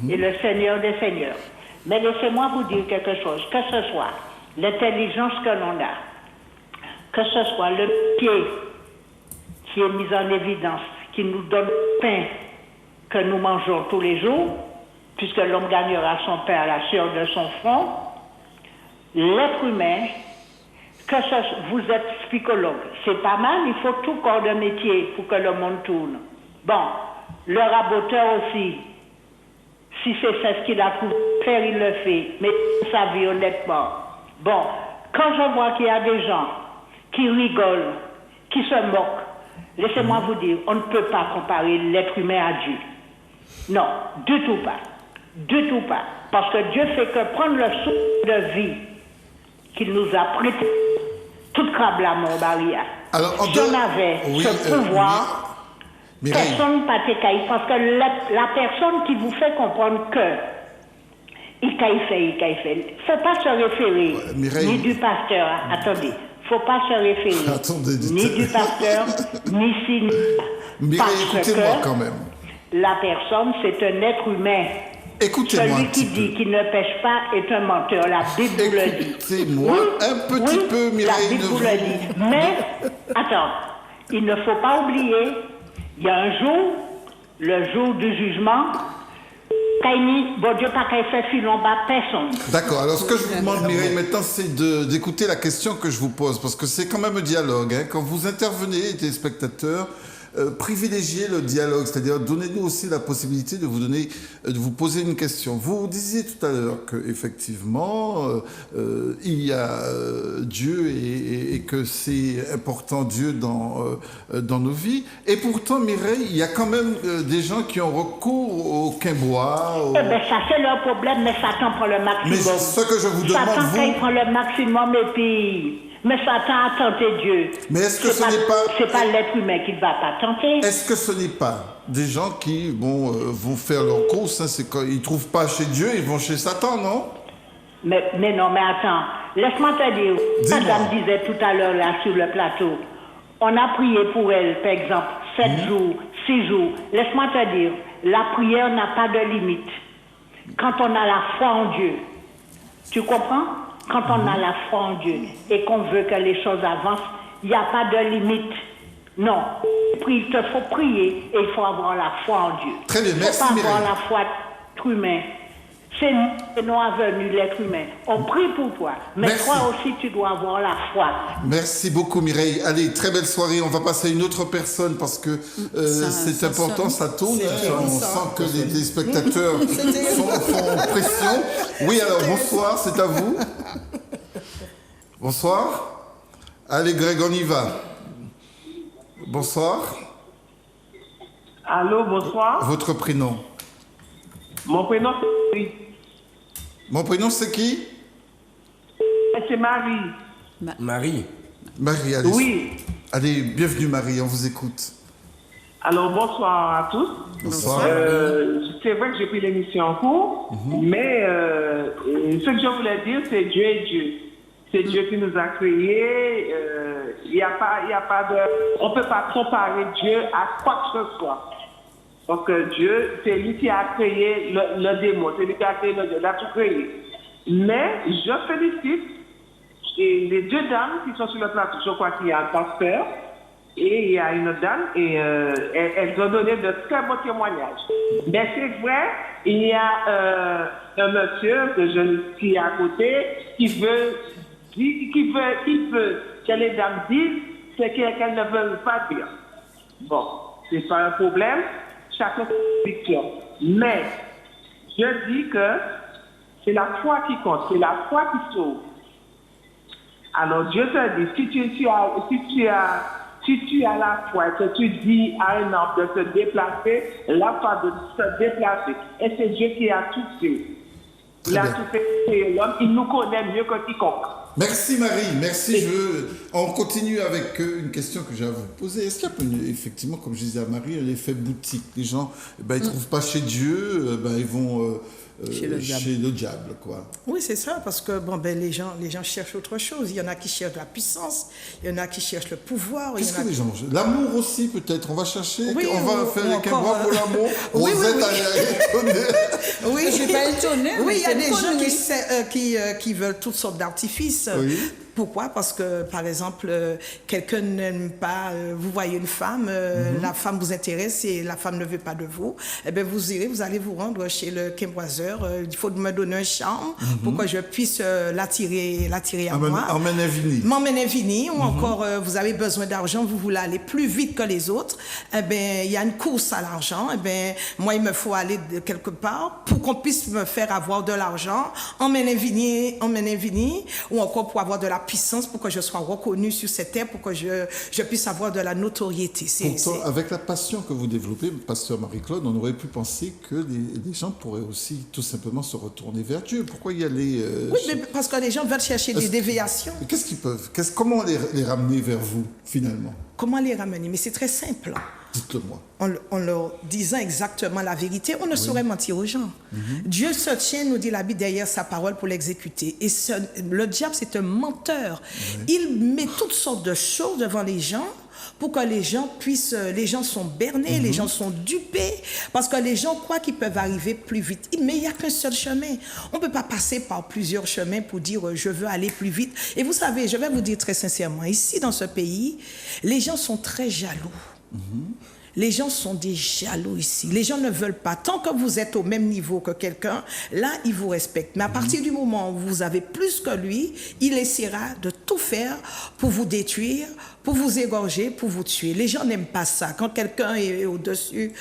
et le Seigneur des seigneurs. Mais laissez-moi vous dire quelque chose, que ce soit l'intelligence que l'on a, que ce soit le pied qui est mis en évidence, qui nous donne le pain que nous mangeons tous les jours, puisque l'homme gagnera son pain à la sueur de son front, l'être humain, vous êtes psychologue, c'est pas mal, il faut tout corps de métier pour que le monde tourne. Bon, le raboteur aussi, si c'est ce qu'il a pu faire, il le fait, mais sa vie honnêtement. Bon, quand je vois qu'il y a des gens qui rigolent, qui se moquent, laissez-moi vous dire, on ne peut pas comparer l'être humain à Dieu. Non, du tout pas. Du tout pas. Parce que Dieu fait que prendre le souffle de vie qu'il nous a prêté, toute crabe la mort barrière.
Alors, en
Si
deux-
on avait
Oui,
ce pouvoir,
Mireille.
personne pas t'écaille. Parce que la personne qui vous fait comprendre que il caille fait. Faut pas se référer
Mireille.
ni du pasteur. Attendez. Faut pas se référer
Attendez, dites-
ni du pasteur, ni si, ni ça.
Mireille,
Parce
écoutez-moi
que
quand même.
la personne, c'est un être humain.
Écoutez-moi un
Celui
petit
qui dit
peu.
qu'il ne pêche pas est un menteur. La Bible vous le dit.
Écoutez-moi un petit peu, Mireille,
La Bible
ne
vous
vous-
le dit. Mais, attends, il ne faut pas oublier, il y a un jour, le jour du jugement, Kaini, bon Dieu, pas qu'il fait filon bas personne.
D'accord, alors ce que je vous demande, Mireille, maintenant, c'est d'écouter la question que je vous pose, parce que c'est quand même un dialogue. Hein. Quand vous intervenez, les spectateurs, privilégier le dialogue, c'est-à-dire donnez-nous aussi la possibilité de vous poser une question. Vous disiez tout à l'heure que effectivement il y a Dieu et que c'est important Dieu dans nos vies. Et pourtant, Mireille, il y a quand même des gens qui ont recours au quimbois.
Eh bien, ça c'est leur problème, mais Satan prend le maximum.
Mais ce que je vous demande,
Satan,
vous...
il prend le maximum et puis... Mais Satan a tenté Dieu.
Mais est-ce que ce n'est pas...
C'est pas l'être humain qui ne va pas tenter.
Est-ce que ce n'est pas des gens qui vont faire leur course, hein, c'est quand ils ne trouvent pas chez Dieu, ils vont chez Satan, non?
Mais non, mais attends. Laisse-moi te dire. Madame disait tout à l'heure là sur le plateau. On a prié pour elle, par exemple, 7 jours, 6 jours. Laisse-moi te dire, la prière n'a pas de limite. Quand on a la foi en Dieu, tu comprends? Quand on a la foi en Dieu et qu'on veut que les choses avancent, il n'y a pas de limite. Non. Il te faut prier et il faut avoir la foi en Dieu.
Très bien, merci
Il ne faut pas
Mireille.
avoir la foi d'être humain. C'est nous avenu l'être humain. On prie pour toi. Mais
Merci.
toi aussi, tu dois avoir la foi.
Merci beaucoup Mireille. Allez, très belle soirée. On va passer à une autre personne parce que c'est important, ça tourne. On sent que les téléspectateurs sont pression. Oui, alors bonsoir, c'est à vous. Bonsoir. Allez Greg, on y va. Bonsoir.
Allô, bonsoir.
Votre prénom?
Mon prénom, c'est Marie.
Mon prénom c'est qui?
C'est Marie.
Marie.
Marie, allez.
Oui.
Allez, bienvenue Marie, on vous écoute.
Alors, bonsoir à tous.
Bonsoir.
C'est vrai que j'ai pris l'émission en cours, mais ce que je voulais dire, c'est Dieu est Dieu. C'est Dieu qui nous a créés. Il y a pas de... On ne peut pas comparer Dieu à quoi que ce soit. Donc Dieu, c'est lui qui a créé le démon, c'est lui qui a créé le Dieu, il a tout créé. Mais je félicite les 2 dames qui sont sur le plateau. Je crois qu'il y a un pasteur et il y a une dame et elles ont donné de très beaux témoignages. Mais c'est vrai, il y a un monsieur qui est à côté qui veut que les dames disent ce qu'elles ne veulent pas dire. Bon, c'est pas un problème. Chacun sa conviction. Mais je dis que c'est la foi qui compte, c'est la foi qui sauve. Alors Dieu te dit, si tu as la foi et que tu dis à un arbre de se déplacer, la foi de se déplacer. Et c'est Dieu qui a tout fait. Il a tout fait l'homme, il nous connaît mieux que quiconque.
Merci Marie, merci. On continue avec une question que j'ai à vous poser. Est-ce qu'il y a effectivement, comme je disais à Marie, un effet boutique? Les gens, ils ne trouvent pas chez Dieu, ils vont chez le diable, quoi.
Oui, c'est ça, parce que les gens cherchent autre chose. Il y en a qui cherchent la puissance, il y en a qui cherchent le pouvoir.
Qu'est-ce que les gens cherchent? L'amour aussi, peut-être. On va chercher,
oui,
on va faire les quimbois pour l'amour.
Oui,
Rosette a étonné.
Oui,
Je ne suis pas étonnée.
Oui, il y a des
gens
qui veulent toutes sortes d'artifices.
Oui.
Pourquoi? Parce que, par exemple, quelqu'un n'aime pas, vous voyez une femme, la femme vous intéresse et la femme ne veut pas de vous, eh bien, vous allez vous rendre chez le quimboiseur, il faut me donner un charme pour que je puisse l'attirer à moi. M'emmener Vini, ou encore, vous avez besoin d'argent, vous voulez aller plus vite que les autres, eh bien, il y a une course à l'argent, eh bien, moi, il me faut aller de quelque part pour qu'on puisse me faire avoir de l'argent, emmener Vini, ou encore pour avoir de la puissance pour que je sois reconnue sur cette terre, pour que je puisse avoir de la notoriété.
Pourtant, avec la passion que vous développez, pasteur Marie-Claude, on aurait pu penser que les gens pourraient aussi tout simplement se retourner vers Dieu. Pourquoi y aller
Oui, mais parce que les gens veulent chercher des déviations.
Qu'est-ce qu'ils peuvent comment les ramener vers vous, finalement?
Comment les ramener? Mais c'est très simple.
Dites-le-moi.
En leur disant exactement la vérité, on ne saurait mentir aux gens. Dieu se tient, nous dit la Bible, derrière sa parole pour l'exécuter. Et le diable, c'est un menteur. Il met toutes sortes de choses devant les gens pour que les gens sont bernés, les gens sont dupés, parce que les gens croient qu'ils peuvent arriver plus vite. Mais il n'y a qu'un seul chemin. On ne peut pas passer par plusieurs chemins pour dire je veux aller plus vite. Et vous savez, je vais vous dire très sincèrement, ici dans ce pays, les gens sont très jaloux. Les gens sont des jaloux ici. Les gens ne veulent pas. Tant que vous êtes au même niveau que quelqu'un, là, ils vous respectent. Mais à partir du moment où vous avez plus que lui, il essaiera de tout faire pour vous détruire, pour vous égorger, pour vous tuer. Les gens n'aiment pas ça, quand quelqu'un est au-dessus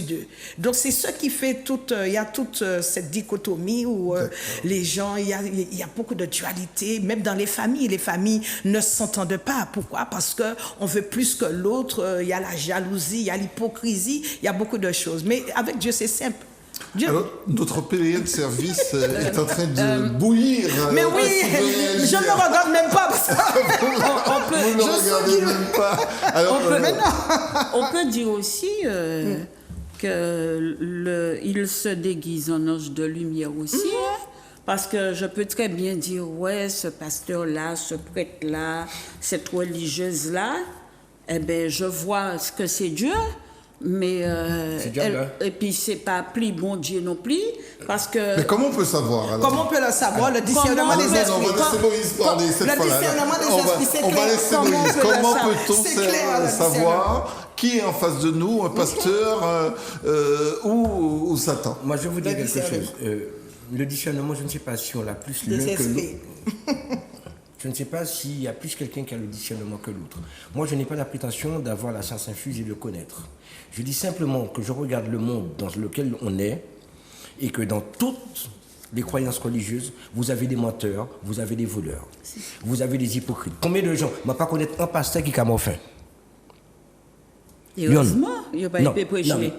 d'eux. Donc, c'est ce qui fait il y a toute cette dichotomie où les gens, il y a beaucoup de dualité, même dans les familles ne s'entendent pas. Pourquoi? Parce qu'on veut plus que l'autre, il y a la jalousie, il y a l'hypocrisie, il y a beaucoup de choses. Mais avec Dieu, c'est simple. Dieu.
Alors, notre PLN service est en train de bouillir.
Mais oui, je ne me regarde même pas. Parce que
vous ne regardez même pas. Alors,
on peut dire aussi qu'il se déguise en ange de lumière aussi. Parce que je peux très bien dire, ouais, ce pasteur-là, ce prêtre-là, cette religieuse-là, eh bien, je vois ce que c'est Dieu. Mais et puis c'est pas pli bon Dieu non plus parce que.
Mais comment on peut savoir alors?
Comment on peut le savoir? Le discernement des esprits.
On va laisser Moïse parler cette fois-là.
Le discernement des esprits, c'est clair.
On va laisser Moïse. Comment peut-on savoir qui est en face de nous, un pasteur ou Satan?
Moi, je vais vous dire quelque chose. Le discernement, je ne sais pas si on l'a plus l'un que l'autre. Je ne sais pas s'il y a plus quelqu'un qui a le discernement que l'autre. Moi, je n'ai pas la prétention d'avoir la science infuse et de le connaître. Je dis simplement que je regarde le monde dans lequel on est et que dans toutes les croyances religieuses, vous avez des menteurs, vous avez des voleurs, vous avez des hypocrites. Combien de gens ne vont pas connaître un pasteur qui a mort faim?
Heureusement, il n'y a pas été prêché.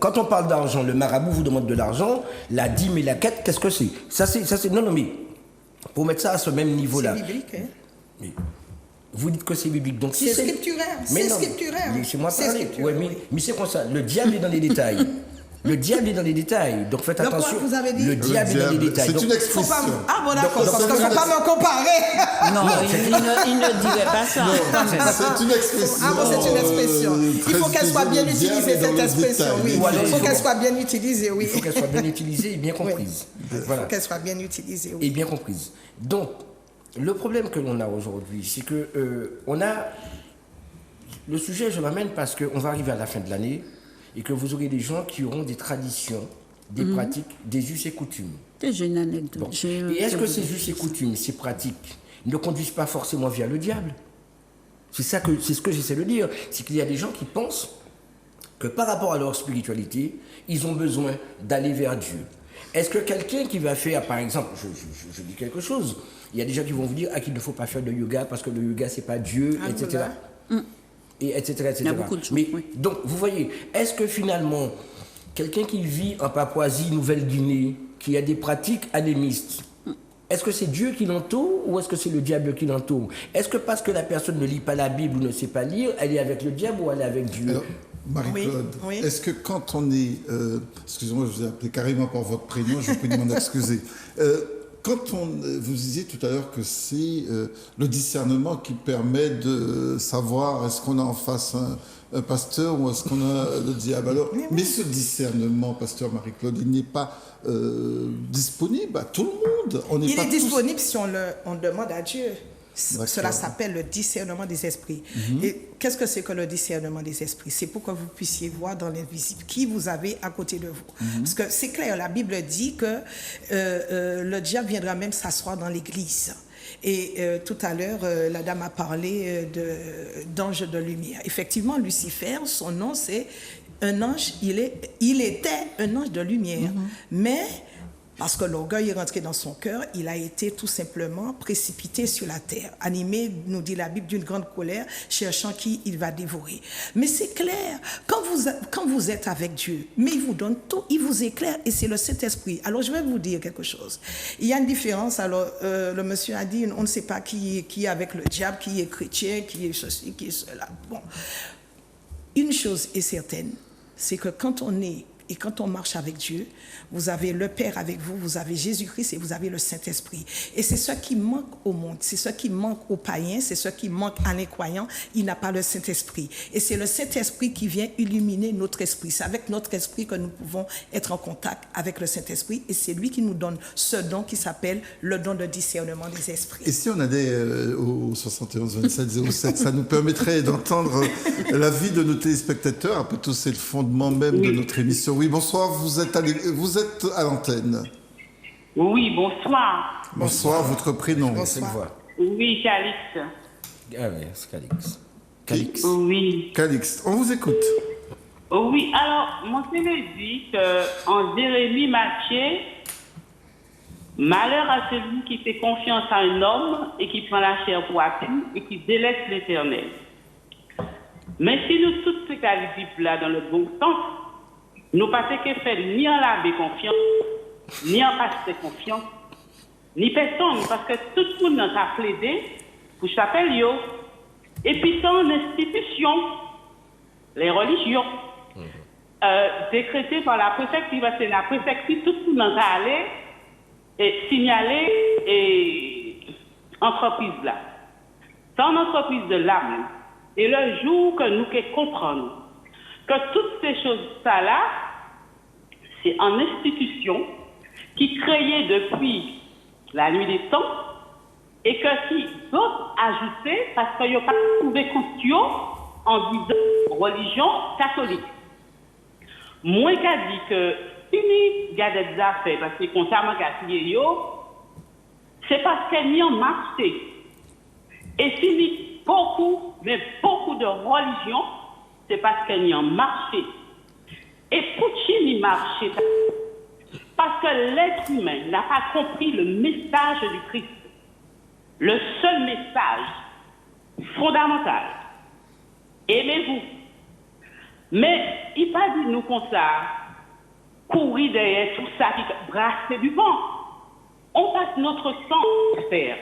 Quand on parle d'argent, le marabout vous demande de l'argent, la dîme et la quête, qu'est-ce que c'est? Ça, c'est... Non, mais... Pour mettre ça à ce même niveau-là.
C'est biblique, hein?
Mais vous dites que c'est biblique. Donc
c'est scripturaire. C'est scripturaire.
Laissez-moi parler. Ouais, mais c'est comme ça. Le diable est dans les détails. Le diable est dans les détails. Donc faites attention.
Quoi vous avez dit?
Le diable est dans les détails.
C'est une expression.
Ah bon, d'accord. Parce qu'il ne faut pas me comparer.
Non, il ne dirait pas ça.
C'est une expression.
Ah bon, c'est une expression. Il faut qu'elle soit bien utilisée, cette expression. Oui. Il faut qu'elle soit bien utilisée, oui.
Il faut qu'elle soit bien utilisée et bien comprise.
Il faut qu'elle soit bien utilisée, oui.
Et bien comprise. Donc, le problème que l'on a aujourd'hui, c'est que on a... Le sujet, je l'amène parce qu'on va arriver à la fin de l'année et que vous aurez des gens qui auront des traditions, des pratiques, des us et coutumes.
J'ai une anecdote.
Bon. Et est-ce que ces us et coutumes, ces pratiques, ne conduisent pas forcément vers le diable? C'est ce que j'essaie de dire. C'est qu'il y a des gens qui pensent que par rapport à leur spiritualité, ils ont besoin d'aller vers Dieu. Est-ce que quelqu'un qui va faire, par exemple, je dis quelque chose, il y a des gens qui vont vous dire qu'il ne faut pas faire de yoga parce que le yoga, c'est pas Dieu, etc. Et etc., etc.
Il y a beaucoup de choses,
mais, donc, vous voyez, est-ce que finalement, quelqu'un qui vit en Papouasie, Nouvelle-Guinée, qui a des pratiques animistes, est-ce que c'est Dieu qui l'entoure ou est-ce que c'est le diable qui l'entoure? Est-ce que parce que la personne ne lit pas la Bible ou ne sait pas lire, elle est avec le diable ou elle est avec Dieu?
Alors, Marie-Claude, est-ce que quand on est... excusez-moi, je vous ai appelé carrément par votre prénom, je vous prie de m'en excuser. Quand vous disiez tout à l'heure que c'est le discernement qui permet de savoir est-ce qu'on a en face un pasteur ou est-ce qu'on a le diable. Alors, mais ce discernement, pasteur Marie-Claude, il n'est pas disponible à tout le monde.
Il est disponible si on demande à Dieu. Cela s'appelle le discernement des esprits. Et qu'est-ce que c'est que le discernement des esprits? C'est pour que vous puissiez voir dans l'invisible qui vous avez à côté de vous. Parce que c'est clair, la Bible dit que le diable viendra même s'asseoir dans l'église. Et tout à l'heure, la dame a parlé d'ange de lumière. Effectivement, Lucifer, son nom, c'est un ange. Il était un ange de lumière. Mais... parce que l'orgueil est rentré dans son cœur, il a été tout simplement précipité sur la terre, animé, nous dit la Bible, d'une grande colère, cherchant qui il va dévorer. Mais c'est clair, quand vous êtes avec Dieu, mais il vous donne tout, il vous éclaire, et c'est le Saint-Esprit. Alors je vais vous dire quelque chose. Il y a une différence, alors le monsieur a dit, on ne sait pas qui est avec le diable, qui est chrétien, qui est ceci, qui est cela. Bon, une chose est certaine, c'est que quand on est Et quand on marche avec Dieu, vous avez le Père avec vous, vous avez Jésus-Christ et vous avez le Saint-Esprit. Et c'est ce qui manque au monde, c'est ce qui manque aux païens, c'est ce qui manque à l'incroyant. Il n'a pas le Saint-Esprit. Et c'est le Saint-Esprit qui vient illuminer notre esprit. C'est avec notre esprit que nous pouvons être en contact avec le Saint-Esprit. Et c'est lui qui nous donne ce don qui s'appelle le don de discernement des esprits.
Et si on allait au 71 27 07, ça nous permettrait d'entendre l'avis de nos téléspectateurs. Après tout, c'est le fondement même de notre émission. Oui, bonsoir, vous êtes à l'antenne.
Oui, bonsoir.
Bonsoir, votre prénom.
Bonsoir.
Oui, Calix.
Ah oui, c'est Calix. Calix.
Oui.
Calixte, on vous écoute.
Oui, alors, mon CV dit qu'en Jérémie Matthieu, malheur à celui qui fait confiance à un homme et qui prend la chair pour appui et qui délaisse l'Éternel. Mais si nous tous ces qualités-là dans le bon sens, nous pas que faire ni en l'abbé confiance, ni en pasteur confiance, ni personne, parce que tout le monde a plaidé pour s'appeler yo. Et puis dans l'institution, les religions, décrétées par la préfecture, c'est la préfecture, tout le monde a allé et signaler et entreprise là. C'est une entreprise de l'âme. Et le jour que nous comprenons que toutes ces choses-là, là, c'est en institution qui créée depuis la nuit des temps et que si d'autres ajoutaient parce qu'ils n'ont pas trouvé conscient en disant religion catholique. Moi qui a dit que fini garder des affaires parce que contrairement à c'est parce qu'elle n'y a marché. Et fini beaucoup de religions, c'est parce qu'elle n'y a marché. Et pourquoi n'y marché? Parce que l'être humain n'a pas compris le message du Christ. Le seul message fondamental. Aimez-vous. Mais il pas dit nous comme ça, courir derrière tout ça qui brasse du vent. On passe notre sang à faire.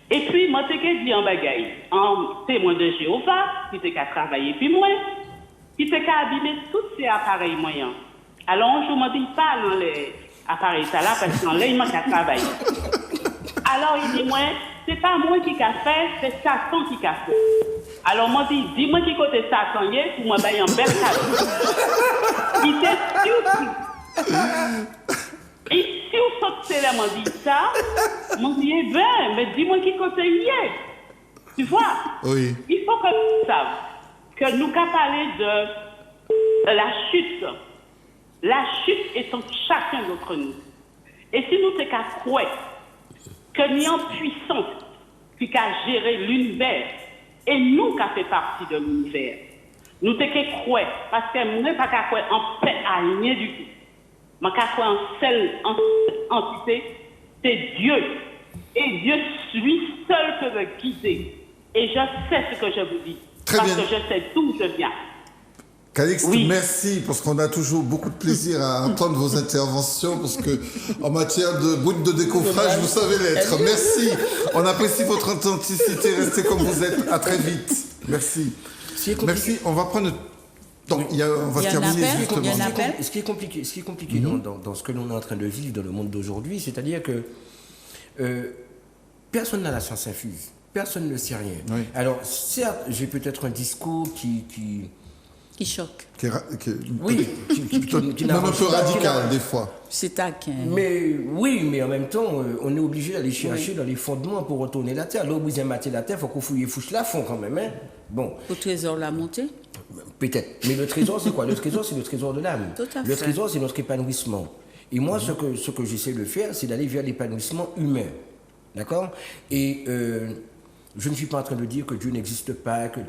Et puis, moi, c'est que dit en bagaille, en témoin de Jéhovah, qui t'es qu'à travailler puis moi, qui t'es qu'à abîmer tous ces appareils moyens. Alors, un jour, je dis pas dans les appareils ça là, parce qu'en là, il manque à travailler. Alors, il dit, moi, c'est pas moi qui a fait, c'est Satan qui a fait. Alors, moi, dis-moi qui côté Satan y est, pour moi, bailler un bel cadeau. Il était surpris. Et si vous sortez là, m'a dit ça, m'a dit, eh bien, mais dis-moi qui côté y est. Tu vois?
Oui.
Il faut que nous sachions que nous qu'à parler de la chute. La chute est en chacun d'entre nous. Et si nous t'es qu'à croire que nous avons puissance qui a géré l'univers, et nous qui fait partie de l'univers, nous t'es qu'à croire, parce que nous n'avons pas qu'à croire en paix à rien du tout. Mais qu'à croire en seule entité, c'est Dieu. Et Dieu suis seul que veut guider. Et je sais ce que je vous dis.
Très
parce
bien.
que je sais d'où je viens.
Calixte,
Oui.
merci, parce qu'on a toujours beaucoup de plaisir à entendre vos interventions, parce que en matière de bout de décoffrage, vous savez l'être. Merci. On apprécie votre authenticité. Restez comme vous êtes. À très vite. Merci. Merci. On va prendre... Donc, on va terminer justement.
Ce qui est compliqué dans ce que l'on est en train de vivre dans le monde d'aujourd'hui, c'est-à-dire que personne n'a la science infuse. Personne ne sait rien.
Oui.
Alors, certes, j'ai peut-être un discours qui
choque.
Qui
n'a
un peu radical, des fois.
C'est taquin.
Mais oui, mais en même temps, on est obligé d'aller chercher dans les fondements pour retourner la terre. Là où vous aimez la terre, il faut qu'on fouche la fond quand même. Hein? Bon.
Au trésor la montée.
Peut-être. Mais le trésor, c'est quoi? Le trésor, c'est le trésor de l'âme.
Tout à
Le
fait.
trésor, c'est notre épanouissement. Et moi, ce que j'essaie de faire, c'est d'aller vers l'épanouissement humain. D'accord? Et je ne suis pas en train de dire que Dieu n'existe pas, que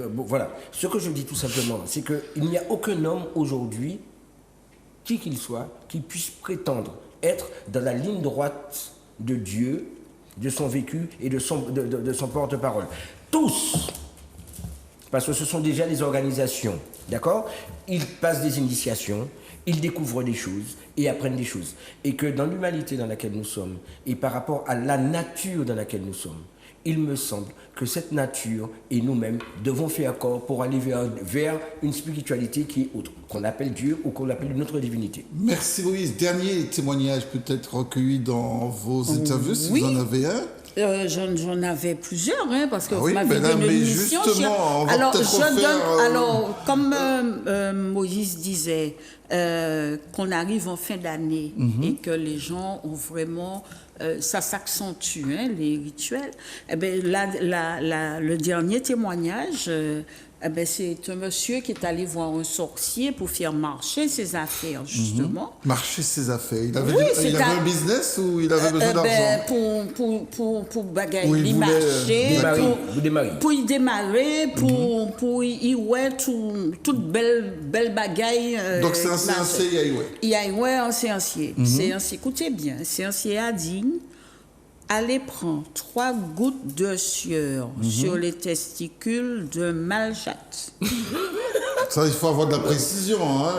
bon, voilà. Ce que je dis tout simplement, c'est qu'il n'y a aucun homme aujourd'hui, qui qu'il soit, qui puisse prétendre être dans la ligne droite de Dieu, de son vécu et de son porte-parole. Tous, parce que ce sont déjà les organisations, d'accord? Ils passent des initiations, ils découvrent des choses et apprennent des choses. Et que dans l'humanité dans laquelle nous sommes, et par rapport à la nature dans laquelle nous sommes, il me semble que cette nature et nous-mêmes devons faire corps pour aller vers une spiritualité qui est autre, qu'on appelle Dieu ou qu'on appelle une autre divinité.
Merci Moïse. Dernier témoignage peut-être recueilli dans vos interviews, si vous en avez un.
J'en avais plusieurs, hein, parce que
Ah
vous
oui,
m'avez
mais là,
donné
mais
une mission.
justement, on va
Alors,
peut-être
je
refaire,
donne. Alors, comme Moïse disait, qu'on arrive en fin d'année et que les gens ont vraiment. Ça s'accentue, hein, les rituels. Eh bien, le dernier témoignage. C'est un monsieur qui est allé voir un sorcier pour faire marcher ses affaires, justement.
Marcher ses affaires. Il avait,
Oui,
il avait un business ou il avait besoin d'argent?
Pour bagailler,
Oui, il
il
voulait,
marchait,
démarrer.
pour y démarrer, pour y ouais toute belle bagaille.
Donc c'est un séancier,
Il y a un séancier. Séancier, écoutez bien, séancier a dit, allez prendre 3 gouttes de sueur sur les testicules d'un malchatte.
Ça, il faut avoir de la précision. Hein,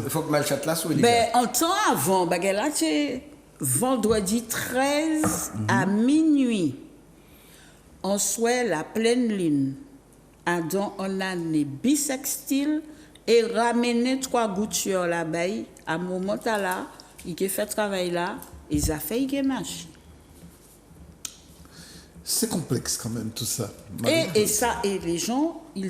Il faut que Malchat là soit les gars.
En temps avant, là, c'est vendredi 13 à minuit. On souhaite la pleine lune. Adam en année bisextile et ramener 3 gouttes sur la baille. À un moment là, il a fait travail là, ils a fait il marche.
C'est complexe quand même tout ça.
Et les gens, ils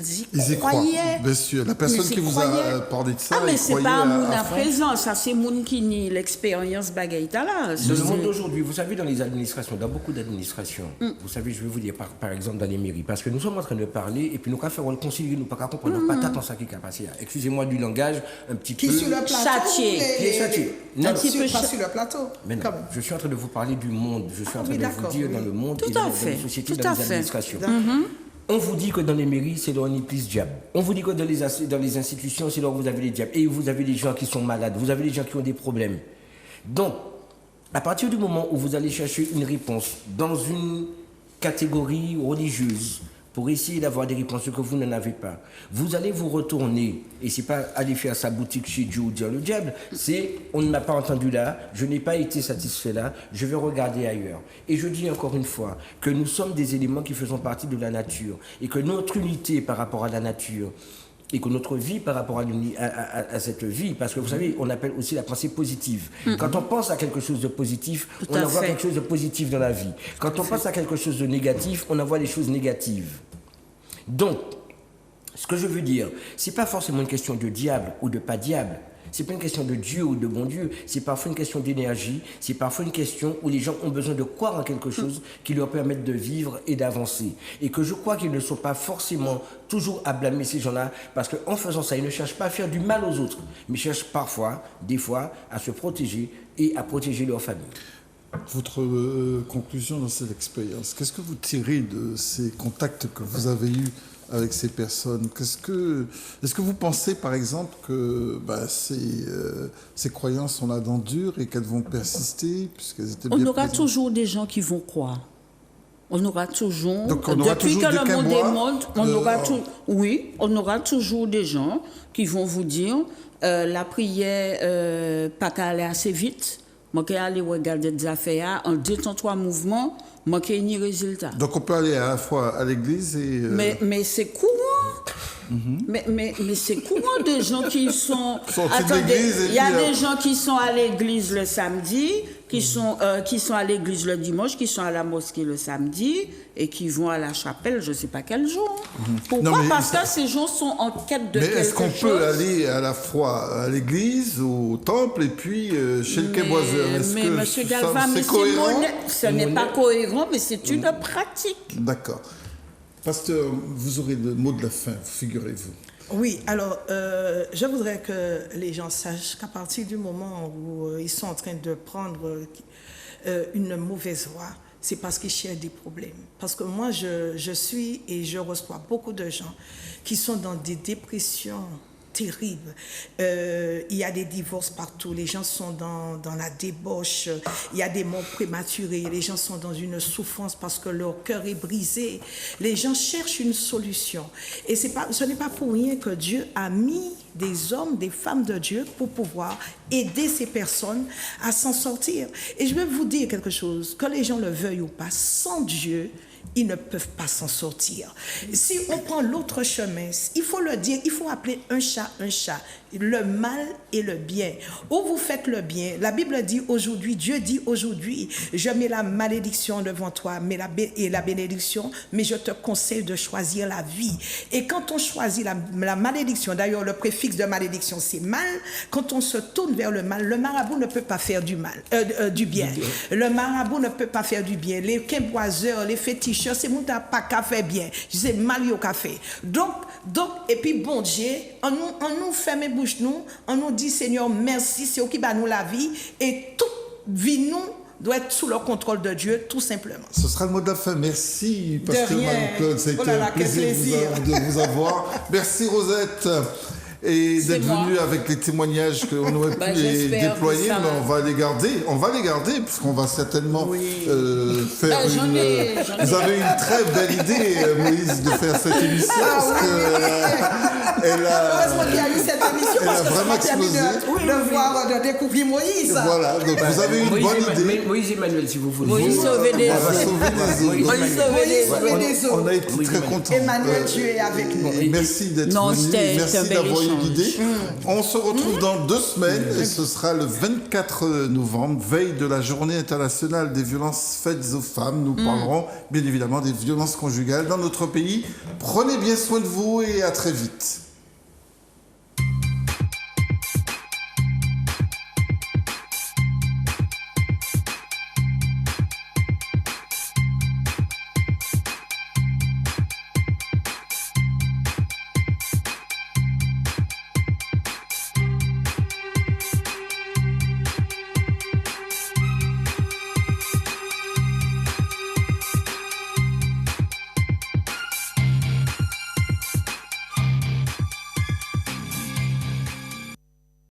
y
croient.
croyaient.
Bien sûr. La personne qui vous a parlé de ça,
mais c'est pas
à
mon à
fond.
présent, ça c'est mon qui nie l'expérience bagaille là.
Dans le monde d'aujourd'hui, vous savez, dans les administrations, dans beaucoup d'administrations, vous savez, je vais vous dire, par exemple, dans les mairies, parce que nous sommes en train de parler, et puis nous, qu'à faire le concilier, nous, pas qu'à comprendre, pas tant ça qui est passé. Excusez-moi du langage, un petit peu.
Qui sur le plateau?
Châtié.
Qui est châtié. Non,
Un petit peu
Pas sur le plateau.
mais non,
Quand même.
je suis en train de vous parler du monde, je suis en train
oui,
de vous
d'accord,
dire
oui.
dans le monde
Tout
et dans
à
les
fait,
sociétés,
tout
dans
à
les
fait.
administrations. On vous dit que dans les mairies, c'est là où on y plus diable. On vous dit que dans les institutions, c'est là où vous avez les diables. Et vous avez des gens qui sont malades, vous avez des gens qui ont des problèmes. Donc, à partir du moment où vous allez chercher une réponse dans une catégorie religieuse, pour essayer d'avoir des réponses que vous n'en avez pas, vous allez vous retourner, et c'est pas aller faire sa boutique chez Dieu ou dire le diable, c'est on ne m'a pas entendu là, je n'ai pas été satisfait là, je vais regarder ailleurs. Et je dis encore une fois que nous sommes des éléments qui faisons partie de la nature, et que notre unité par rapport à la nature, et que notre vie par rapport à cette vie, parce que vous savez, on appelle aussi la pensée positive. Quand on pense à quelque chose de positif, on en voit quelque chose de positif dans la vie. Quand on pense à quelque chose de négatif, on en voit des choses négatives. Donc, ce que je veux dire, c'est pas forcément une question de diable ou de pas diable. C'est pas une question de Dieu ou de bon Dieu. C'est parfois une question d'énergie. C'est parfois une question où les gens ont besoin de croire en quelque chose qui leur permette de vivre et d'avancer. Et que je crois qu'ils ne sont pas forcément toujours à blâmer ces gens-là, parce qu'en faisant ça, ils ne cherchent pas à faire du mal aux autres, mais cherchent parfois, des fois, à se protéger et à protéger leur famille.
Votre conclusion dans cette expérience, qu'est-ce que vous tirez de ces contacts que vous avez eus avec ces personnes? Est-ce que vous pensez, par exemple, que ces croyances sont là dans dur et qu'elles vont persister puisqu'elles étaient bien
On aura
présentes?
toujours des gens qui vont croire. On aura toujours,
Donc on aura
depuis
toujours
que
des
le monde
Québécois,
est monde, on aura toujours des gens qui vont vous dire la prière pas qu'à aller assez vite. Moi qui aller regarder des affaires en 2 temps 3 mouvements, moi qui ni résultat.
Donc on peut aller à la fois à l'église et...
Mais c'est courant. Mais c'est courant des gens qui sont.
Sortis de l'église et
il y a
puis,
des gens qui sont à l'église le samedi, qui sont à l'église le dimanche, qui sont à la mosquée le samedi et qui vont à la chapelle, je ne sais pas quel jour. Pourquoi?
Non, mais
Parce que ces gens sont en quête de
Mais
quelque chose.
est-ce qu'on peut aller à la fois à l'église, au temple et puis chez le quai-boiseur?
Mais M. Galva,
c'est cohérent?
ce n'est pas cohérent, mais c'est une pratique.
D'accord. Pasteur, vous aurez le mot de la fin, figurez-vous.
Oui, alors je voudrais que les gens sachent qu'à partir du moment où ils sont en train de prendre une mauvaise voie, c'est parce qu'ils cherchent des problèmes. Parce que moi, je suis et je reçois beaucoup de gens qui sont dans des dépressions terribles. Il y a des divorces partout, les gens sont dans la débauche, il y a des morts prématurées, les gens sont dans une souffrance parce que leur cœur est brisé. Les gens cherchent une solution. Et ce n'est pas pour rien que Dieu a mis des hommes, des femmes de Dieu pour pouvoir aider ces personnes à s'en sortir. Et je vais vous dire quelque chose, que les gens le veuillent ou pas, sans Dieu, ils ne peuvent pas s'en sortir. Si on prend l'autre chemin, il faut le dire, il faut appeler un chat, le mal et le bien. Où vous faites le bien, la Bible dit aujourd'hui, Dieu dit aujourd'hui, je mets la malédiction devant toi et la bénédiction, mais je te conseille de choisir la vie. Et quand on choisit la malédiction, d'ailleurs le préfixe de malédiction c'est mal, quand on se tourne vers le mal, le marabout ne peut pas faire du bien. Le marabout ne peut pas faire du bien. Les quimboiseurs, les féticheurs, c'est monde pas qu'à faire bien. Je sais mal au café. Donc, et puis bon Dieu, on nous ferme les bouches nous, on nous dit Seigneur merci, c'est eux qui bat nous la vie et toute vie nous doit être sous le contrôle de Dieu, tout simplement.
Ce sera le mot de la fin. Merci, Pasteur Marie-Claude. C'était
un plaisir
de vous avoir. Merci, Rosette. Et d'être venu avec les témoignages qu'on aurait pu les déployer, mais on va les garder. On va les garder, puisqu'on va certainement faire Vous avez une très belle idée, Moïse, de faire cette émission. Parce que
heureusement qu'il y a eu cette émission, parce que
vraiment
ça m'a permis de découvrir Moïse.
Voilà, donc vous avez une bonne idée.
Moïse Emmanuel, si vous voulez.
Moïse sauver des
eaux.
On a été très contents.
Emmanuel, tu es avec nous.
Merci d'être venu. Merci d'avoir eu l'idée. On se retrouve dans 2 semaines et ce sera le 24 novembre, veille de la Journée internationale des violences faites aux femmes. Nous parlerons bien évidemment des violences conjugales dans notre pays. Prenez bien soin de vous et à très vite.